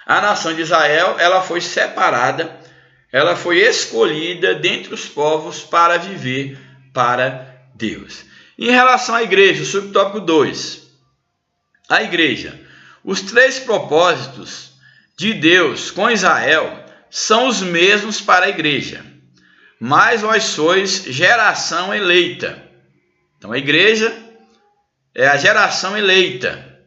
à nação de Israel, ela foi separada, ela foi escolhida dentre os povos para viver para Deus. Em relação à igreja, subtópico 2, a igreja. Os 3 propósitos de Deus com Israel são os mesmos para a igreja, mas vós sois geração eleita. Então a igreja é a geração eleita,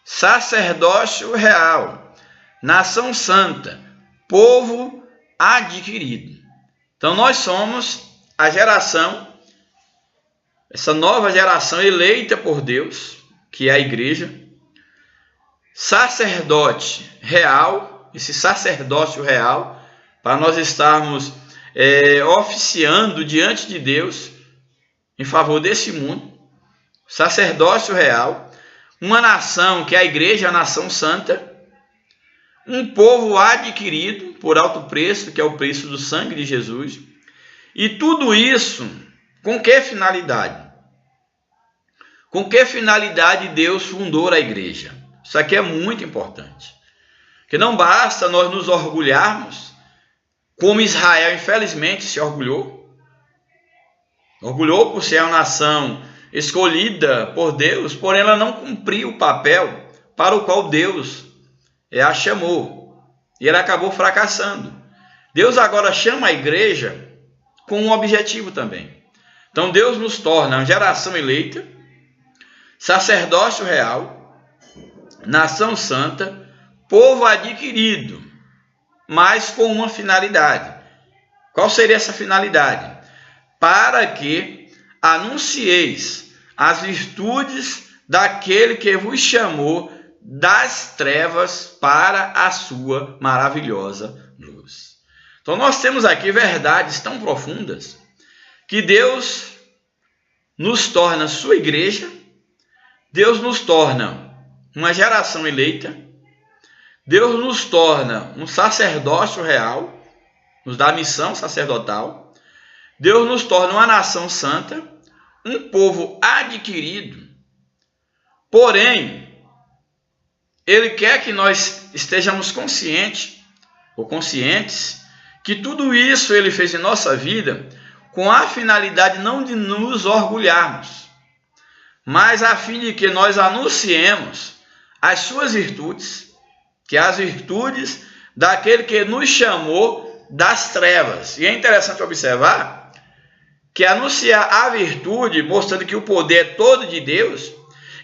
sacerdócio real, nação santa, povo adquirido. Então nós somos a geração, essa nova geração eleita por Deus, que é a igreja, sacerdote real, esse sacerdócio real, para nós estarmos oficiando diante de Deus em favor desse mundo, sacerdócio real, uma nação que é a igreja, a nação santa, um povo adquirido por alto preço, que é o preço do sangue de Jesus, e tudo isso com que finalidade? Com que finalidade Deus fundou a igreja? Isso aqui é muito importante. Que não basta nós nos orgulharmos, como Israel infelizmente se orgulhou. Orgulhou por ser uma nação escolhida por Deus, porém ela não cumpriu o papel para o qual Deus a chamou. E ela acabou fracassando. Deus agora chama a igreja com um objetivo também. Então Deus nos torna uma geração eleita, sacerdócio real, nação santa, povo adquirido, mas com uma finalidade. Qual seria essa finalidade? Para que anuncieis as virtudes daquele que vos chamou das trevas para a sua maravilhosa luz. Então nós temos aqui verdades tão profundas que Deus nos torna sua igreja, Deus nos torna uma geração eleita, Deus nos torna um sacerdócio real, nos dá a missão sacerdotal, Deus nos torna uma nação santa, um povo adquirido, porém, Ele quer que nós estejamos conscientes que tudo isso Ele fez em nossa vida com a finalidade não de nos orgulharmos, mas a fim de que nós anunciemos as suas virtudes, que é as virtudes daquele que nos chamou das trevas. E é interessante observar que anunciar a virtude, mostrando que o poder é todo de Deus,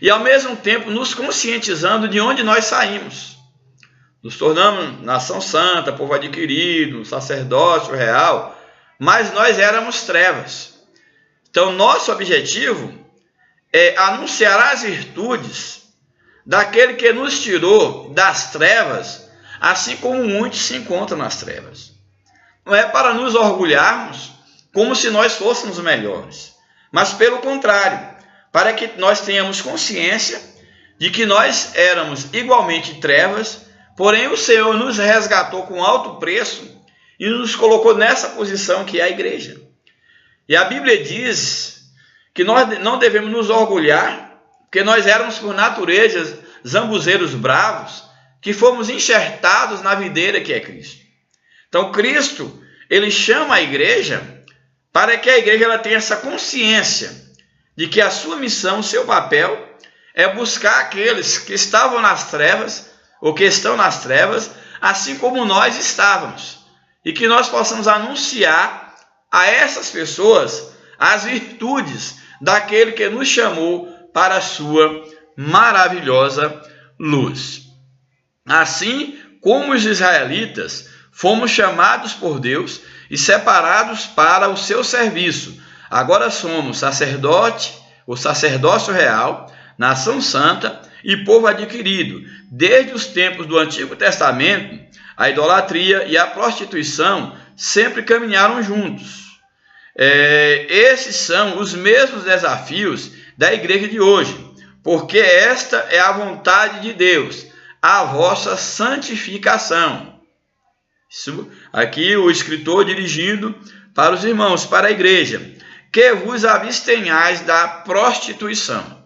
e ao mesmo tempo nos conscientizando de onde nós saímos. Nos tornamos nação santa, povo adquirido, sacerdócio real, mas nós éramos trevas. Então nosso objetivo é anunciar as virtudes daquele que nos tirou das trevas, assim como muitos se encontram nas trevas. Não é para nos orgulharmos como se nós fôssemos melhores, mas pelo contrário, para que nós tenhamos consciência de que nós éramos igualmente trevas, porém o Senhor nos resgatou com alto preço e nos colocou nessa posição que é a igreja. E a Bíblia diz que nós não devemos nos orgulhar porque nós éramos por natureza zambuzeiros bravos, que fomos enxertados na videira que é Cristo. Então Cristo, ele chama a igreja para que a igreja ela tenha essa consciência de que a sua missão, o seu papel, é buscar aqueles que estavam nas trevas, ou que estão nas trevas, assim como nós estávamos. E que nós possamos anunciar a essas pessoas as virtudes daquele que nos chamou para a sua maravilhosa luz. Assim como os israelitas, fomos chamados por Deus e separados para o seu serviço. Agora somos sacerdote, o sacerdócio real, nação santa e povo adquirido. Desde os tempos do Antigo Testamento, a idolatria e a prostituição sempre caminharam juntos. Esses são os mesmos desafios da igreja de hoje, porque esta é a vontade de Deus, a vossa santificação. Isso aqui o escritor dirigindo para os irmãos, para a igreja, que vos abstenhais da prostituição.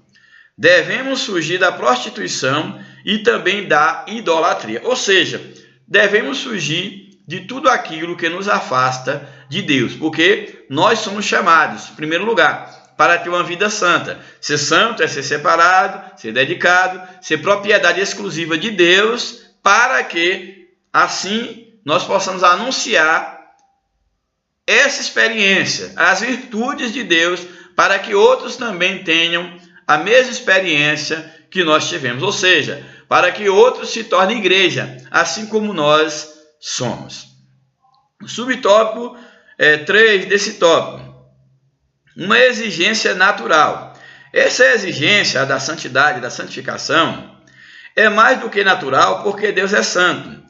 Devemos fugir da prostituição e também da idolatria, ou seja, devemos fugir de tudo aquilo que nos afasta de Deus, porque nós somos chamados, em primeiro lugar, para ter uma vida santa. Ser santo é ser separado, ser dedicado, ser propriedade exclusiva de Deus, para que, assim, nós possamos anunciar essa experiência, as virtudes de Deus, para que outros também tenham a mesma experiência que nós tivemos, ou seja, para que outros se tornem igreja, assim como nós somos. O subtópico 3 desse tópico, uma exigência natural. Essa exigência da santidade, da santificação, é mais do que natural, porque Deus é santo.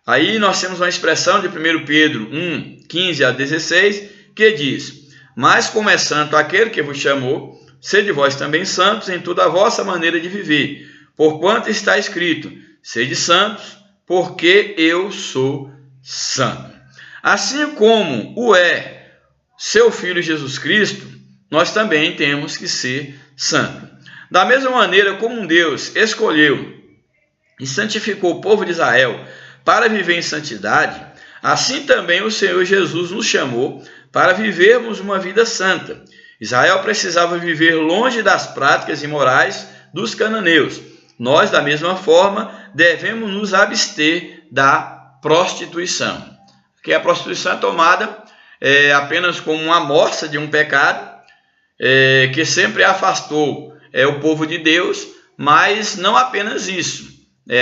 Aí nós temos uma expressão de 1 Pedro 1, 15 a 16, que diz: mas como é santo aquele que vos chamou, sede vós também santos em toda a vossa maneira de viver, porquanto está escrito: sede santos, porque eu sou santo. Assim como o é seu Filho Jesus Cristo, nós também temos que ser santos. Da mesma maneira como Deus escolheu e santificou o povo de Israel para viver em santidade, assim também o Senhor Jesus nos chamou para vivermos uma vida santa. Israel precisava viver longe das práticas imorais dos cananeus. Nós, da mesma forma, devemos nos abster da prostituição. Porque a prostituição é tomada apenas como uma amostra de um pecado que sempre afastou o povo de Deus, mas não apenas isso.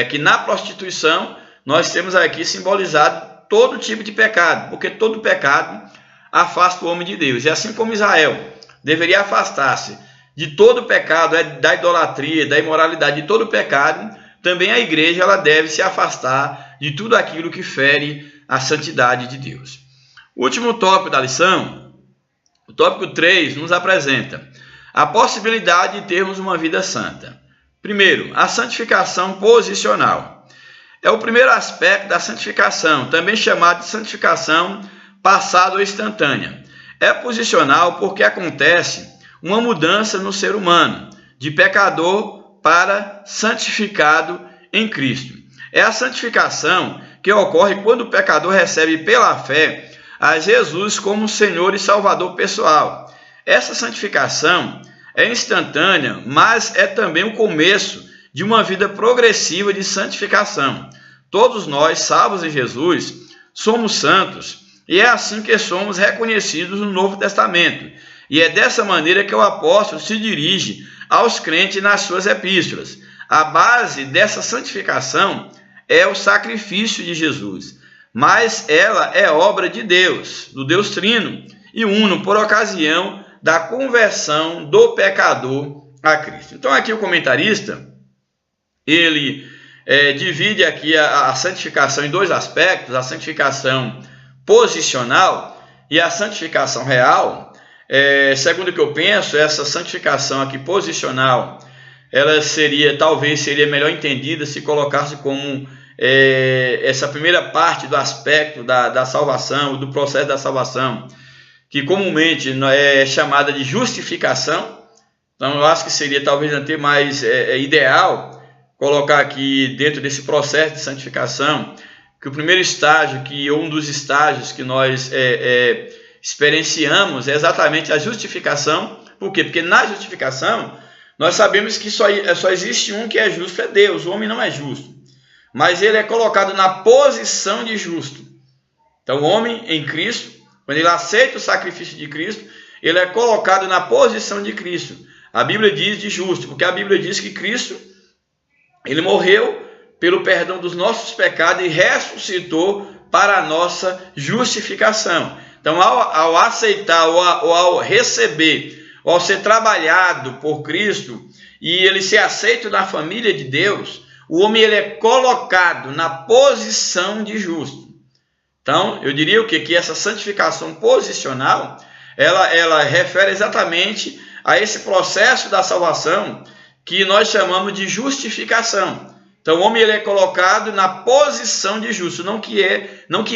Que na prostituição nós temos aqui simbolizado todo tipo de pecado, porque todo pecado afasta o homem de Deus. E assim como Israel deveria afastar-se de todo pecado, da idolatria, da imoralidade, de todo pecado, também a igreja ela deve se afastar de tudo aquilo que fere a santidade de Deus. O último tópico da lição, o tópico 3, nos apresenta a possibilidade de termos uma vida santa. Primeiro, a santificação posicional. É o primeiro aspecto da santificação, também chamado de santificação passada ou instantânea. É posicional porque acontece uma mudança no ser humano, de pecador para santificado em Cristo. É a santificação que ocorre quando o pecador recebe pela fé a Jesus como Senhor e Salvador pessoal. Essa santificação é instantânea, mas é também o começo de uma vida progressiva de santificação. Todos nós, salvos em Jesus, somos santos, e é assim que somos reconhecidos no Novo Testamento. E é dessa maneira que o apóstolo se dirige aos crentes nas suas epístolas. A base dessa santificação é o sacrifício de Jesus, mas ela é obra de Deus, do Deus Trino e Uno, por ocasião da conversão do pecador a Cristo. Então aqui o comentarista, ele divide aqui a santificação em dois aspectos, a santificação posicional e a santificação real. Segundo o que eu penso, essa santificação aqui posicional, ela talvez seria melhor entendida se colocasse como essa primeira parte do aspecto da salvação, do processo da salvação, que comumente é chamada de justificação, Então eu acho que seria talvez até mais ideal colocar aqui dentro desse processo de santificação que o primeiro estágio, um dos estágios que nós experienciamos é exatamente a justificação. Por quê? Porque na justificação nós sabemos que só existe um que é justo, é Deus. O homem não é justo, mas ele é colocado na posição de justo. Então o homem em Cristo, quando ele aceita o sacrifício de Cristo, ele é colocado na posição de Cristo. A Bíblia diz de justo, porque a Bíblia diz que Cristo, ele morreu pelo perdão dos nossos pecados e ressuscitou para a nossa justificação. Então, ao aceitar, ou ao receber, ou ao ser trabalhado por Cristo, e ele ser aceito na família de Deus, o homem ele é colocado na posição de justo. Então, eu diria o quê? Que essa santificação posicional, ela refere exatamente a esse processo da salvação que nós chamamos de justificação. Então, o homem ele é colocado na posição de justo, não que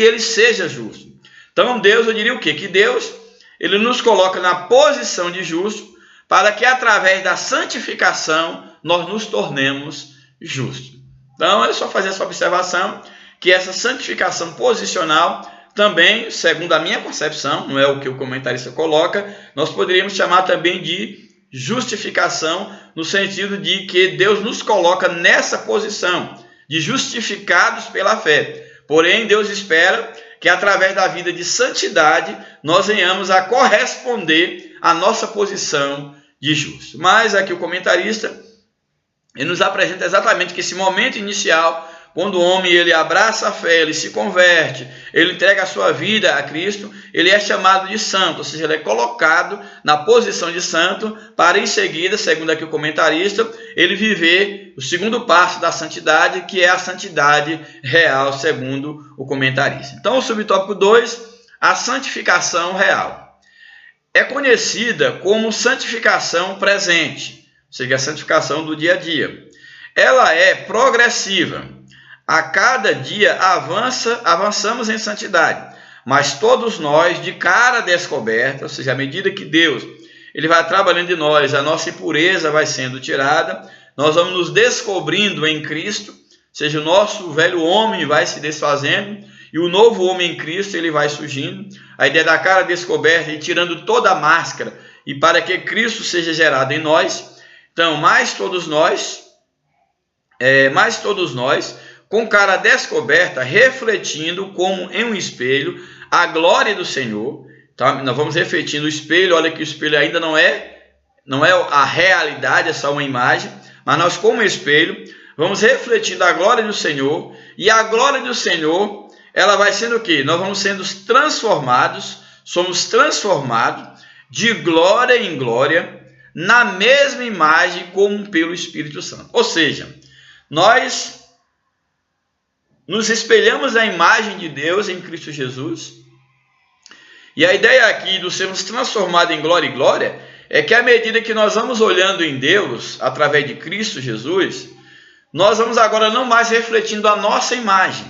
ele seja justo. Então, Deus, eu diria o quê? Que Deus, ele nos coloca na posição de justo para que, através da santificação, nós nos tornemos justos. Então, é só fazer essa observação, que essa santificação posicional também, segundo a minha concepção, não é o que o comentarista coloca, nós poderíamos chamar também de justificação, no sentido de que Deus nos coloca nessa posição de justificados pela fé. Porém, Deus espera que através da vida de santidade nós venhamos a corresponder à nossa posição de justo. Mas aqui o comentarista ele nos apresenta exatamente que esse momento inicial, quando o homem ele abraça a fé, ele se converte, ele entrega a sua vida a Cristo, ele é chamado de santo, ou seja, ele é colocado na posição de santo para em seguida, segundo aqui o comentarista, ele viver o segundo passo da santidade, que é a santidade real, segundo o comentarista. Então, o subtópico 2, a santificação real. É conhecida como santificação presente, ou seja, a santificação do dia a dia. Ela é progressiva. A cada dia avançamos em santidade, mas todos nós, de cara descoberta, ou seja, à medida que Deus ele vai trabalhando em nós, a nossa impureza vai sendo tirada, nós vamos nos descobrindo em Cristo, ou seja, o nosso velho homem vai se desfazendo e o novo homem em Cristo ele vai surgindo. A ideia da cara descoberta e tirando toda a máscara e para que Cristo seja gerado em nós. Então, mais todos nós, com cara descoberta, refletindo como em um espelho a glória do Senhor. Então, nós vamos refletindo o espelho. Olha que o espelho ainda não é a realidade, é só uma imagem, mas nós como espelho vamos refletindo a glória do Senhor, e a glória do Senhor ela vai sendo o quê? Nós vamos sendo transformados, somos transformados de glória em glória na mesma imagem como pelo Espírito Santo. Ou seja, nós nos espelhamos na imagem de Deus em Cristo Jesus. E a ideia aqui do sermos transformados em glória e glória é que à medida que nós vamos olhando em Deus, através de Cristo Jesus, nós vamos agora não mais refletindo a nossa imagem,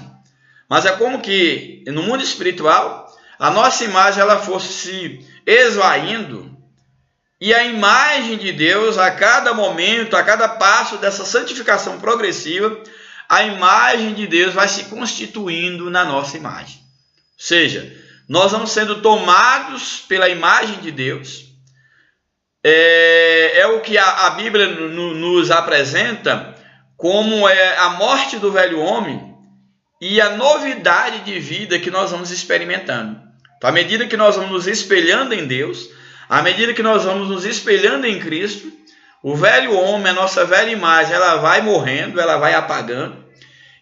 mas é como que no mundo espiritual a nossa imagem ela fosse se esvaindo e a imagem de Deus a cada momento, a cada passo dessa santificação progressiva, a imagem de Deus vai se constituindo na nossa imagem. Ou seja, nós vamos sendo tomados pela imagem de Deus. É o que a Bíblia nos apresenta como a morte do velho homem e a novidade de vida que nós vamos experimentando. Então, à medida que nós vamos nos espelhando em Deus, à medida que nós vamos nos espelhando em Cristo, o velho homem, a nossa velha imagem, ela vai morrendo, ela vai apagando,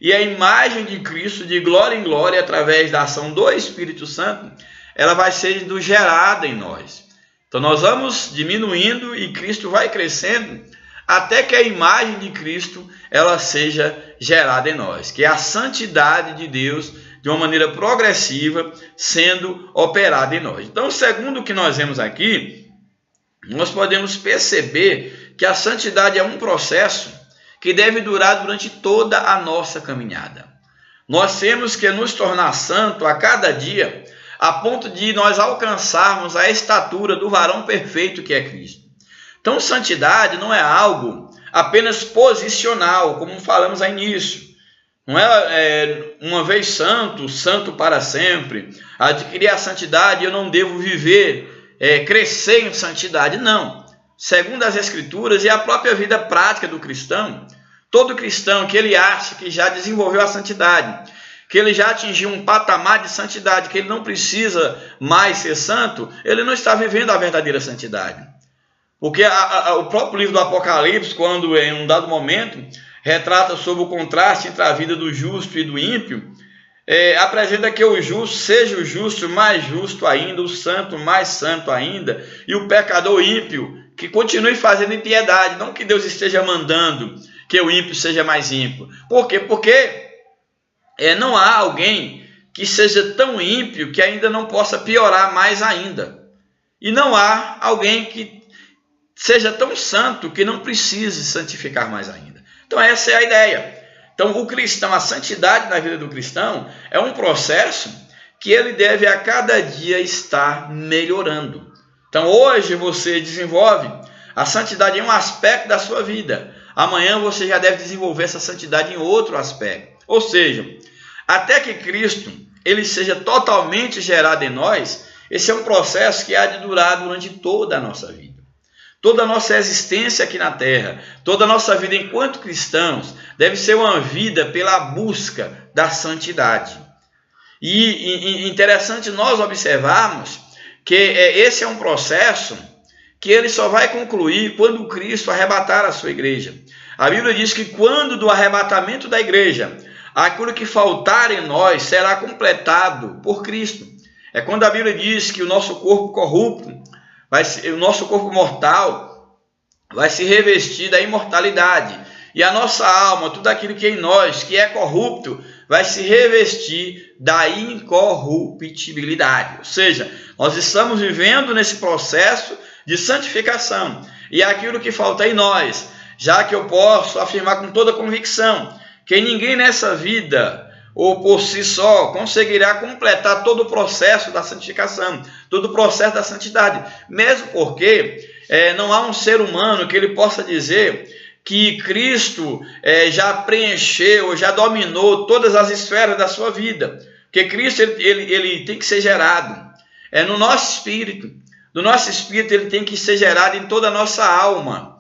e a imagem de Cristo, de glória em glória, através da ação do Espírito Santo, ela vai sendo gerada em nós. Então nós vamos diminuindo e Cristo vai crescendo até que a imagem de Cristo ela seja gerada em nós, que é a santidade de Deus de uma maneira progressiva sendo operada em nós. Então, segundo o que nós vemos aqui, nós podemos perceber que a santidade é um processo que deve durar durante toda a nossa caminhada. Nós temos que nos tornar santo a cada dia, a ponto de nós alcançarmos a estatura do varão perfeito que é Cristo. Então, santidade não é algo apenas posicional, como falamos ao início. Não é uma vez santo, santo para sempre. Adquirir a santidade, eu não devo viver, crescer em santidade. Não. Segundo as Escrituras e a própria vida prática do cristão, todo cristão que ele acha que já desenvolveu a santidade, que ele já atingiu um patamar de santidade, que ele não precisa mais ser santo, ele não está vivendo a verdadeira santidade. Porque o próprio livro do Apocalipse, quando em um dado momento retrata sobre o contraste entre a vida do justo e do ímpio, apresenta que o justo seja o justo mais justo ainda, o santo mais santo ainda, e o pecador ímpio que continue fazendo impiedade, não que Deus esteja mandando que o ímpio seja mais ímpio. Por quê? Porque não há alguém que seja tão ímpio que ainda não possa piorar mais ainda. E não há alguém que seja tão santo que não precise santificar mais ainda. Então essa é a ideia. Então o cristão, a santidade na vida do cristão é um processo que ele deve a cada dia estar melhorando. Então hoje você desenvolve a santidade em um aspecto da sua vida. Amanhã você já deve desenvolver essa santidade em outro aspecto. Ou seja, até que Cristo ele seja totalmente gerado em nós, esse é um processo que há de durar durante toda a nossa vida. Toda a nossa existência aqui na Terra, toda a nossa vida enquanto cristãos, deve ser uma vida pela busca da santidade. E interessante nós observarmos que esse é um processo que ele só vai concluir quando Cristo arrebatar a sua igreja. A Bíblia diz que quando do arrebatamento da igreja, aquilo que faltar em nós será completado por Cristo. É quando a Bíblia diz que o nosso corpo corrupto, o nosso corpo mortal vai se revestir da imortalidade. E a nossa alma, tudo aquilo que é em nós, que é corrupto, vai se revestir da incorruptibilidade. Ou seja, nós estamos vivendo nesse processo de santificação. E aquilo que falta em nós, já que eu posso afirmar com toda convicção que ninguém nessa vida ou por si só conseguirá completar todo o processo da santificação, todo o processo da santidade, mesmo porque não há um ser humano que ele possa dizer que Cristo já preencheu, já dominou todas as esferas da sua vida, porque Cristo ele tem que ser gerado no nosso espírito, do nosso espírito ele tem que ser gerado em toda a nossa alma,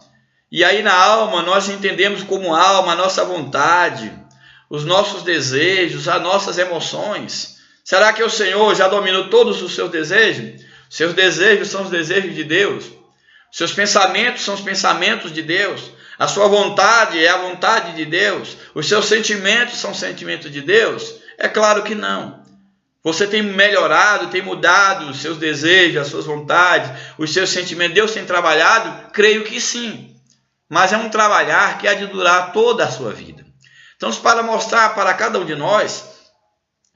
e aí na alma nós entendemos como alma a nossa vontade, os nossos desejos, as nossas emoções. Será que o Senhor já dominou todos os seus desejos? Seus desejos são os desejos de Deus. Seus pensamentos são os pensamentos de Deus. A sua vontade é a vontade de Deus. Os seus sentimentos são os sentimentos de Deus? É claro que não. Você tem melhorado, tem mudado os seus desejos, as suas vontades, os seus sentimentos. Deus tem trabalhado? Creio que sim. Mas é um trabalhar que há de durar toda a sua vida. Então, para mostrar para cada um de nós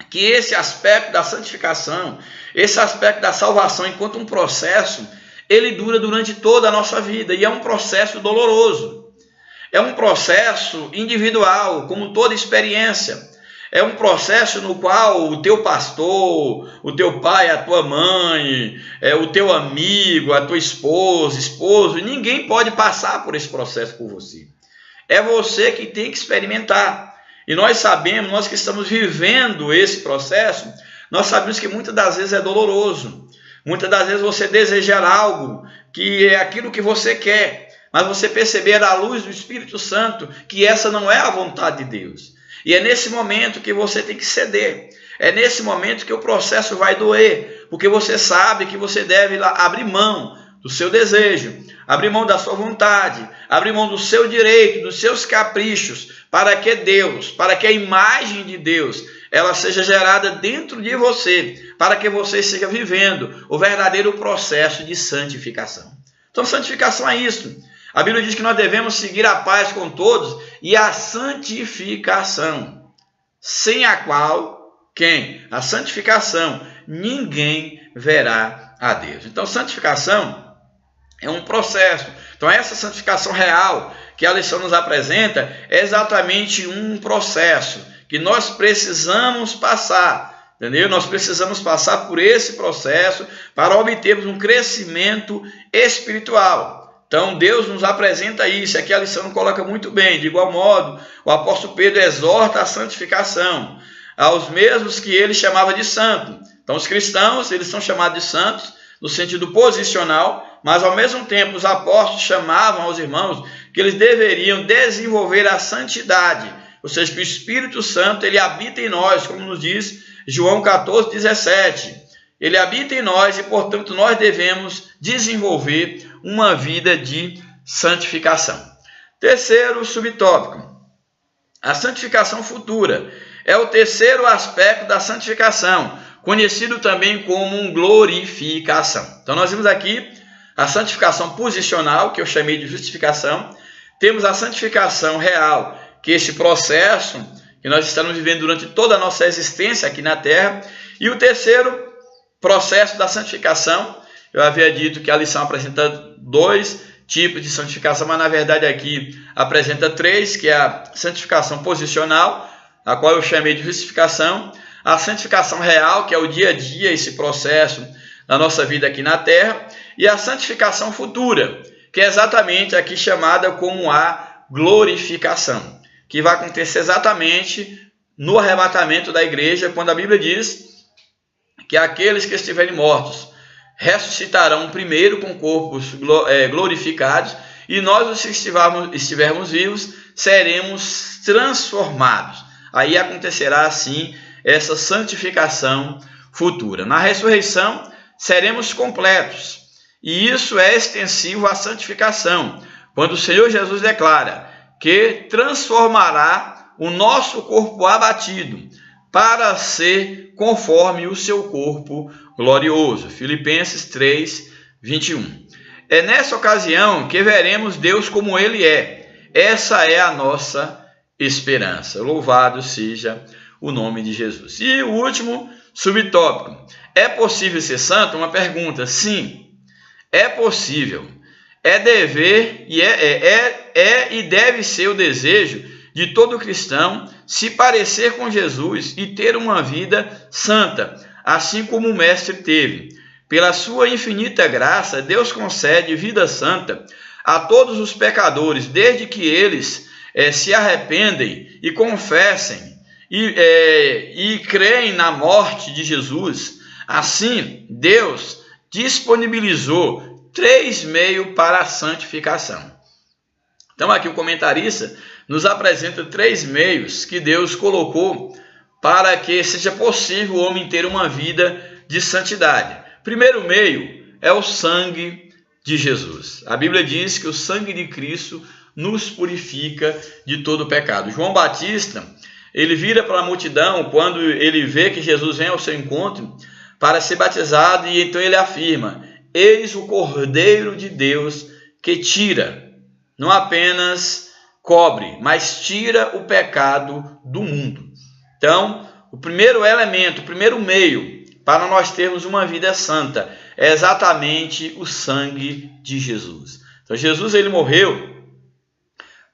que esse aspecto da santificação, esse aspecto da salvação enquanto um processo, ele dura durante toda a nossa vida e é um processo doloroso. É um processo individual, como toda experiência. É um processo no qual o teu pastor, o teu pai, a tua mãe, o teu amigo, a tua esposo, ninguém pode passar por esse processo por você. É você que tem que experimentar. E nós sabemos, nós que estamos vivendo esse processo, nós sabemos que muitas das vezes é doloroso. Muitas das vezes você desejar algo que é aquilo que você quer, mas você perceber à luz do Espírito Santo que essa não é a vontade de Deus. E é nesse momento que você tem que ceder. É nesse momento que o processo vai doer, porque você sabe que você deve abrir mão do seu desejo, abrir mão da sua vontade, abrir mão do seu direito, dos seus caprichos, para que Deus, para que a imagem de Deus, ela seja gerada dentro de você, para que você esteja vivendo o verdadeiro processo de santificação. Então, santificação é isso. A Bíblia diz que nós devemos seguir a paz com todos e a santificação, sem a qual, quem? A santificação, ninguém verá a Deus. Então, santificação é um processo. Então, essa santificação real que a lição nos apresenta é exatamente um processo que nós precisamos passar, entendeu? Nós precisamos passar por esse processo para obtermos um crescimento espiritual. Então Deus nos apresenta isso, aqui a lição não coloca muito bem. De igual modo, o apóstolo Pedro exorta a santificação aos mesmos que ele chamava de santo. Então os cristãos, eles são chamados de santos no sentido posicional, mas ao mesmo tempo os apóstolos chamavam aos irmãos que eles deveriam desenvolver a santidade, ou seja, que o Espírito Santo ele habita em nós, como nos diz João 14:17. Ele habita em nós e, portanto, nós devemos desenvolver uma vida de santificação. Terceiro subtópico, a santificação futura. É o terceiro aspecto da santificação, conhecido também como glorificação. Então, nós vimos aqui a santificação posicional, que eu chamei de justificação. Temos a santificação real, que é esse processo que nós estamos vivendo durante toda a nossa existência aqui na Terra. E o terceiro processo da santificação, eu havia dito que a lição apresenta 2 tipos de santificação, mas na verdade aqui apresenta 3, que é a santificação posicional, a qual eu chamei de justificação, a santificação real, que é o dia a dia, esse processo da nossa vida aqui na Terra, e a santificação futura, que é exatamente aqui chamada como a glorificação, que vai acontecer exatamente no arrebatamento da igreja, quando a Bíblia diz que aqueles que estiverem mortos ressuscitarão primeiro com corpos glorificados, e nós, os que estivermos vivos, seremos transformados. Aí acontecerá assim essa santificação futura. Na ressurreição seremos completos, e isso é extensivo à santificação, quando o Senhor Jesus declara que transformará o nosso corpo abatido para ser conforme o seu corpo glorioso. Filipenses 3:21. É nessa ocasião que veremos Deus como Ele é. Essa é a nossa esperança. Louvado seja o nome de Jesus. E o último subtópico. É possível ser santo? Uma pergunta. Sim, é possível. É dever e deve ser o desejo de todo cristão se parecer com Jesus e ter uma vida santa, assim como o Mestre teve. Pela sua infinita graça, Deus concede vida santa a todos os pecadores, desde que eles se arrependem e confessem e creem na morte de Jesus. Assim, Deus disponibilizou 3 meios para a santificação. Então aqui o comentarista nos apresenta 3 meios que Deus colocou para que seja possível o homem ter uma vida de santidade. Primeiro meio é o sangue de Jesus. A Bíblia diz que o sangue de Cristo nos purifica de todo pecado. João Batista, ele vira para a multidão quando ele vê que Jesus vem ao seu encontro para ser batizado, e então ele afirma: eis o Cordeiro de Deus que tira, não apenas cobre, mas tira o pecado do mundo. Então, o primeiro elemento, o primeiro meio para nós termos uma vida santa é exatamente o sangue de Jesus. Então, Jesus ele morreu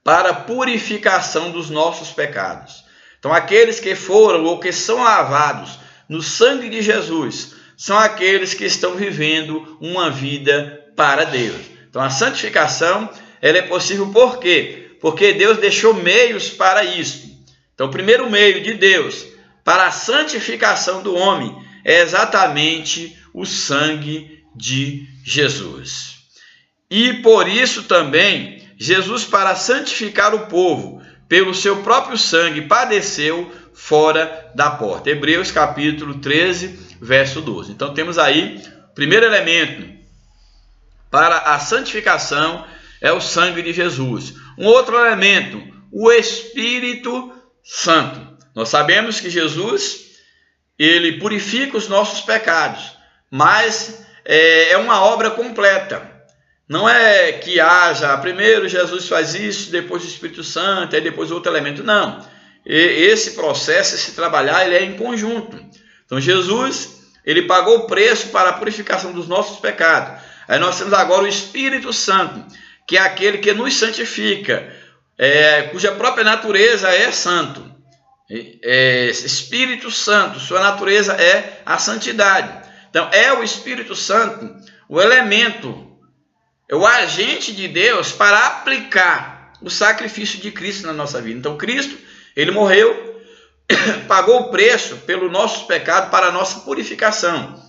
para a purificação dos nossos pecados. Então, aqueles que foram ou que são lavados no sangue de Jesus são aqueles que estão vivendo uma vida para Deus. Então, a santificação ela é possível por quê? Porque Deus deixou meios para isso. Então, o primeiro meio de Deus para a santificação do homem é exatamente o sangue de Jesus. E por isso também, Jesus, para santificar o povo, pelo seu próprio sangue, padeceu fora da porta. Hebreus capítulo 13, verso 12. Então temos aí, o primeiro elemento para a santificação é o sangue de Jesus. Um outro elemento, o Espírito Santo. Nós sabemos que Jesus, ele purifica os nossos pecados, mas é uma obra completa. Não é que haja, primeiro Jesus faz isso, depois o Espírito Santo, aí depois outro elemento. Não. Esse processo, esse trabalhar, ele é em conjunto. Então Jesus, ele pagou o preço para a purificação dos nossos pecados. Aí nós temos agora o Espírito Santo, que é aquele que nos santifica, cuja própria natureza é santo. Espírito Santo, sua natureza é a santidade. Então é o Espírito Santo o elemento é o agente de Deus para aplicar o sacrifício de Cristo na nossa vida. Então Cristo, ele morreu, pagou o preço pelos nossos pecados para a nossa purificação.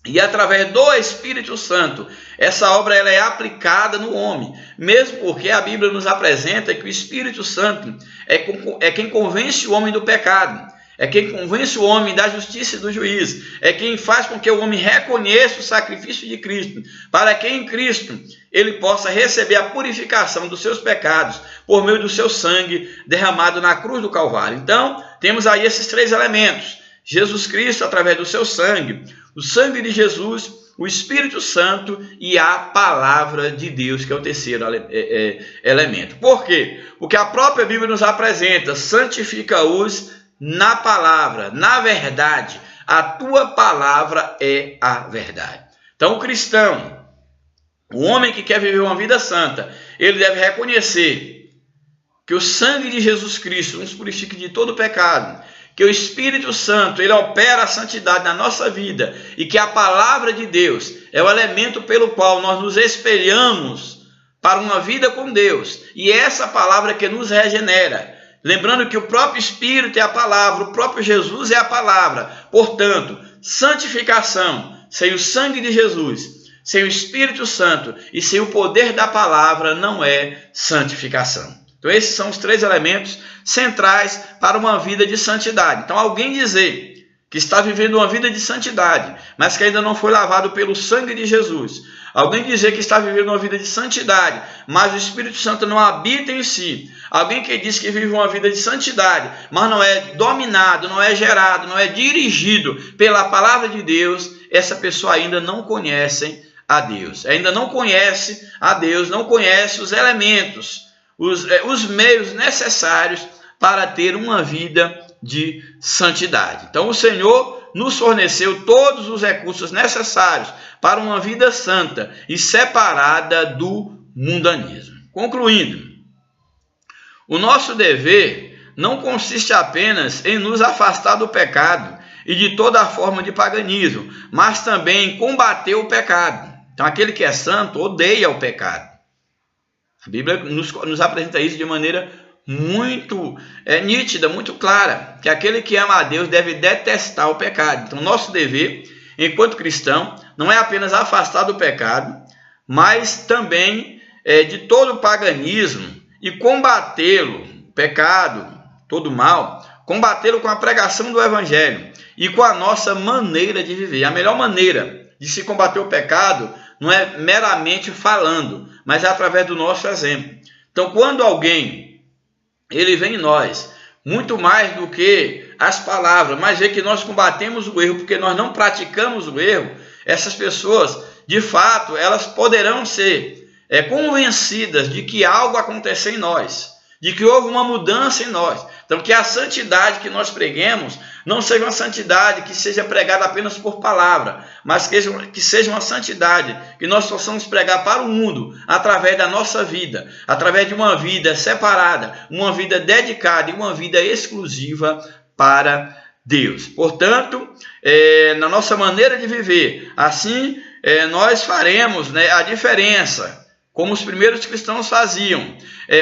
E através do Espírito Santo, essa obra ela é aplicada no homem, mesmo porque a Bíblia nos apresenta que o Espírito Santo é quem convence o homem do pecado, é quem convence o homem da justiça e do juízo, é quem faz com que o homem reconheça o sacrifício de Cristo, para que em Cristo ele possa receber a purificação dos seus pecados por meio do seu sangue derramado na cruz do Calvário. Então, temos aí esses três elementos: Jesus Cristo através do seu sangue, o sangue de Jesus, o Espírito Santo e a palavra de Deus, que é o terceiro elemento. Por quê? Porque a própria Bíblia nos apresenta: santifica-os na palavra, na verdade. A tua palavra é a verdade. Então o cristão, o homem que quer viver uma vida santa, ele deve reconhecer que o sangue de Jesus Cristo nos purifica de todo pecado, que o Espírito Santo ele opera a santidade na nossa vida e que a palavra de Deus é o elemento pelo qual nós nos espelhamos para uma vida com Deus, e é essa palavra que nos regenera. Lembrando que o próprio Espírito é a palavra, o próprio Jesus é a palavra. Portanto, santificação sem o sangue de Jesus, sem o Espírito Santo e sem o poder da palavra não é santificação. Então esses são os três elementos centrais para uma vida de santidade. Então alguém dizer que está vivendo uma vida de santidade, mas que ainda não foi lavado pelo sangue de Jesus, alguém dizer que está vivendo uma vida de santidade, mas o Espírito Santo não habita em si, alguém que diz que vive uma vida de santidade, mas não é dominado, não é gerado, não é dirigido pela palavra de Deus, essa pessoa ainda não conhece a Deus, ainda não conhece a Deus, não conhece os elementos, os meios necessários para ter uma vida de santidade. Então o Senhor nos forneceu todos os recursos necessários para uma vida santa e separada do mundanismo. Concluindo, o nosso dever não consiste apenas em nos afastar do pecado e de toda forma de paganismo, mas também em combater o pecado. Então aquele que é santo odeia o pecado. A Bíblia nos apresenta isso de maneira muito nítida, muito clara, que aquele que ama a Deus deve detestar o pecado. Então nosso dever, enquanto cristão, não é apenas afastar do pecado, mas também de todo o paganismo e combatê-lo, pecado, todo mal, combatê-lo com a pregação do Evangelho e com a nossa maneira de viver. A melhor maneira de se combater o pecado não é meramente falando, mas é através do nosso exemplo. Então quando alguém ele vem em nós, muito mais do que as palavras, mas vê que nós combatemos o erro porque nós não praticamos o erro, essas pessoas, de fato, elas poderão ser convencidas de que algo aconteceu em nós, de que houve uma mudança em nós. Então, que a santidade que nós preguemos não seja uma santidade que seja pregada apenas por palavra, mas que seja uma santidade que nós possamos pregar para o mundo através da nossa vida, através de uma vida separada, uma vida dedicada e uma vida exclusiva para Deus. Portanto, na nossa maneira de viver, assim nós faremos a diferença, como os primeiros cristãos faziam.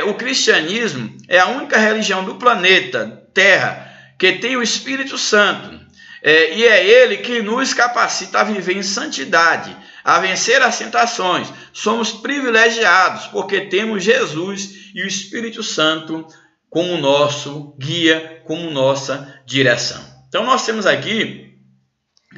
O cristianismo é a única religião do planeta Terra que tem o Espírito Santo, e é ele que nos capacita a viver em santidade, a vencer as tentações. Somos privilegiados porque temos Jesus e o Espírito Santo como nosso guia, como nossa direção. Então nós temos aqui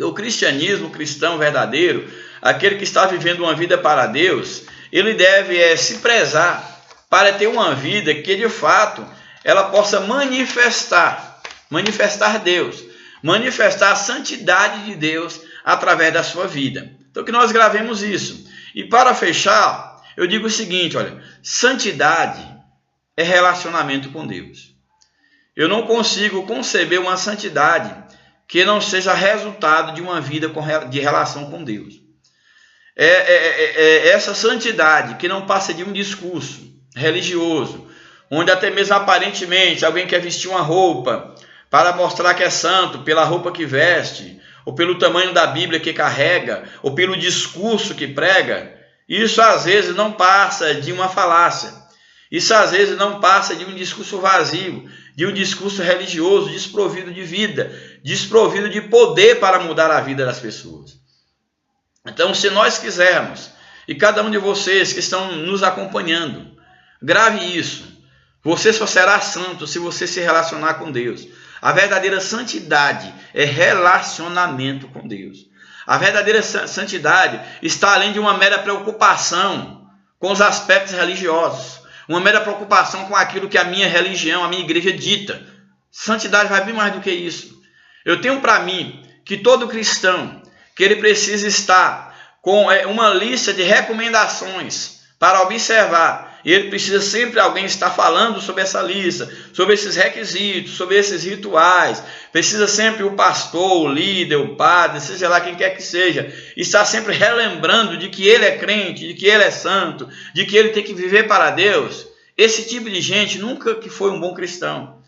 o cristianismo, o cristão verdadeiro, aquele que está vivendo uma vida para Deus, ele deve se prezar para ter uma vida que de fato ela possa manifestar Deus, manifestar a santidade de Deus através da sua vida. Então que nós gravemos isso. E para fechar, eu digo o seguinte, olha, santidade é relacionamento com Deus. Eu não consigo conceber uma santidade que não seja resultado de uma vida de relação com Deus. Essa santidade que não passa de um discurso religioso, onde até mesmo aparentemente alguém quer vestir uma roupa para mostrar que é santo pela roupa que veste, ou pelo tamanho da Bíblia que carrega, ou pelo discurso que prega. Isso às vezes não passa de uma falácia. Isso às vezes não passa de um discurso vazio, de um discurso religioso, desprovido de vida, desprovido de poder para mudar a vida das pessoas. Então, se nós quisermos, e cada um de vocês que estão nos acompanhando, grave isso. Você só será santo se você se relacionar com Deus. A verdadeira santidade é relacionamento com Deus. A verdadeira santidade está além de uma mera preocupação com os aspectos religiosos, uma mera preocupação com aquilo que a minha religião, a minha igreja dita. Santidade vai bem mais do que isso. Eu tenho para mim que todo cristão, que ele precisa estar com uma lista de recomendações para observar, e ele precisa sempre alguém estar falando sobre essa lista, sobre esses requisitos, sobre esses rituais. Precisa sempre o pastor, o líder, o padre, seja lá quem quer que seja, estar sempre relembrando de que ele é crente, de que ele é santo, de que ele tem que viver para Deus. Esse tipo de gente nunca que foi um bom cristão.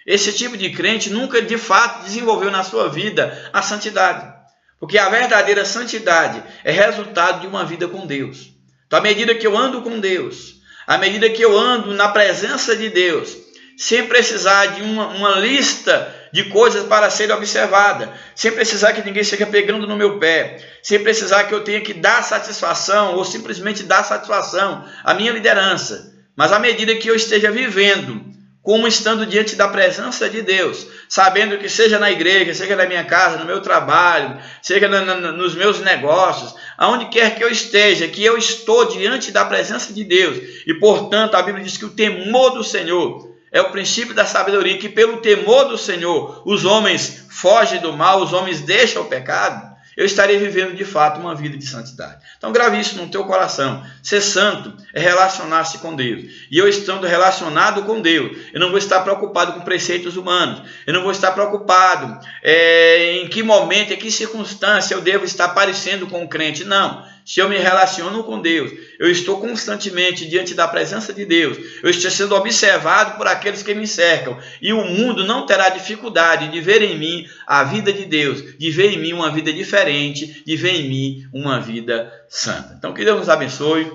Esse tipo de crente nunca de fato desenvolveu na sua vida a santidade. Porque a verdadeira santidade é resultado de uma vida com Deus. Então, à medida que eu ando com Deus, à medida que eu ando na presença de Deus, sem precisar de uma lista de coisas para serem observadas, sem precisar que ninguém esteja pegando no meu pé, sem precisar que eu tenha que dar satisfação ou simplesmente dar satisfação à minha liderança, mas à medida que eu esteja vivendo, como estando diante da presença de Deus, sabendo que seja na igreja, seja na minha casa, no meu trabalho, seja nos meus negócios, aonde quer que eu esteja, que eu estou diante da presença de Deus. E, portanto, a Bíblia diz que o temor do Senhor é o princípio da sabedoria, que pelo temor do Senhor os homens fogem do mal, os homens deixam o pecado. Eu estarei vivendo de fato uma vida de santidade. Então grave isso no teu coração. Ser santo é relacionar-se com Deus. E eu estando relacionado com Deus, eu não vou estar preocupado com preceitos humanos. Eu não vou estar preocupado em que momento, em que circunstância eu devo estar parecendo com o crente. Não. Se eu me relaciono com Deus, eu estou constantemente diante da presença de Deus. Eu estou sendo observado por aqueles que me cercam. E o mundo não terá dificuldade de ver em mim a vida de Deus, de ver em mim uma vida diferente, de ver em mim uma vida santa. Então, que Deus nos abençoe.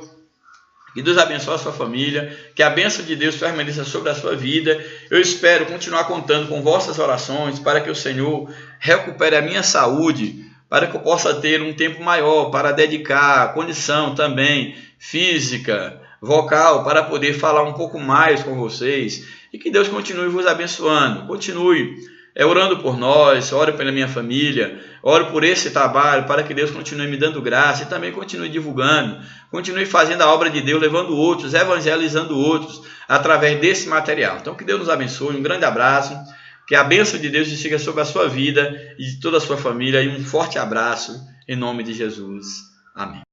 Que Deus abençoe a sua família, que a bênção de Deus permaneça sobre a sua vida. Eu espero continuar contando com vossas orações para que o Senhor recupere a minha saúde, para que eu possa ter um tempo maior para dedicar, condição também física, vocal, para poder falar um pouco mais com vocês. E que Deus continue vos abençoando, continue orando por nós, ore pela minha família, oro por esse trabalho, para que Deus continue me dando graça e também continue divulgando, continue fazendo a obra de Deus, levando outros, evangelizando outros através desse material. Então que Deus nos abençoe, um grande abraço, que a bênção de Deus esteja sobre a sua vida e de toda a sua família, e um forte abraço em nome de Jesus. Amém.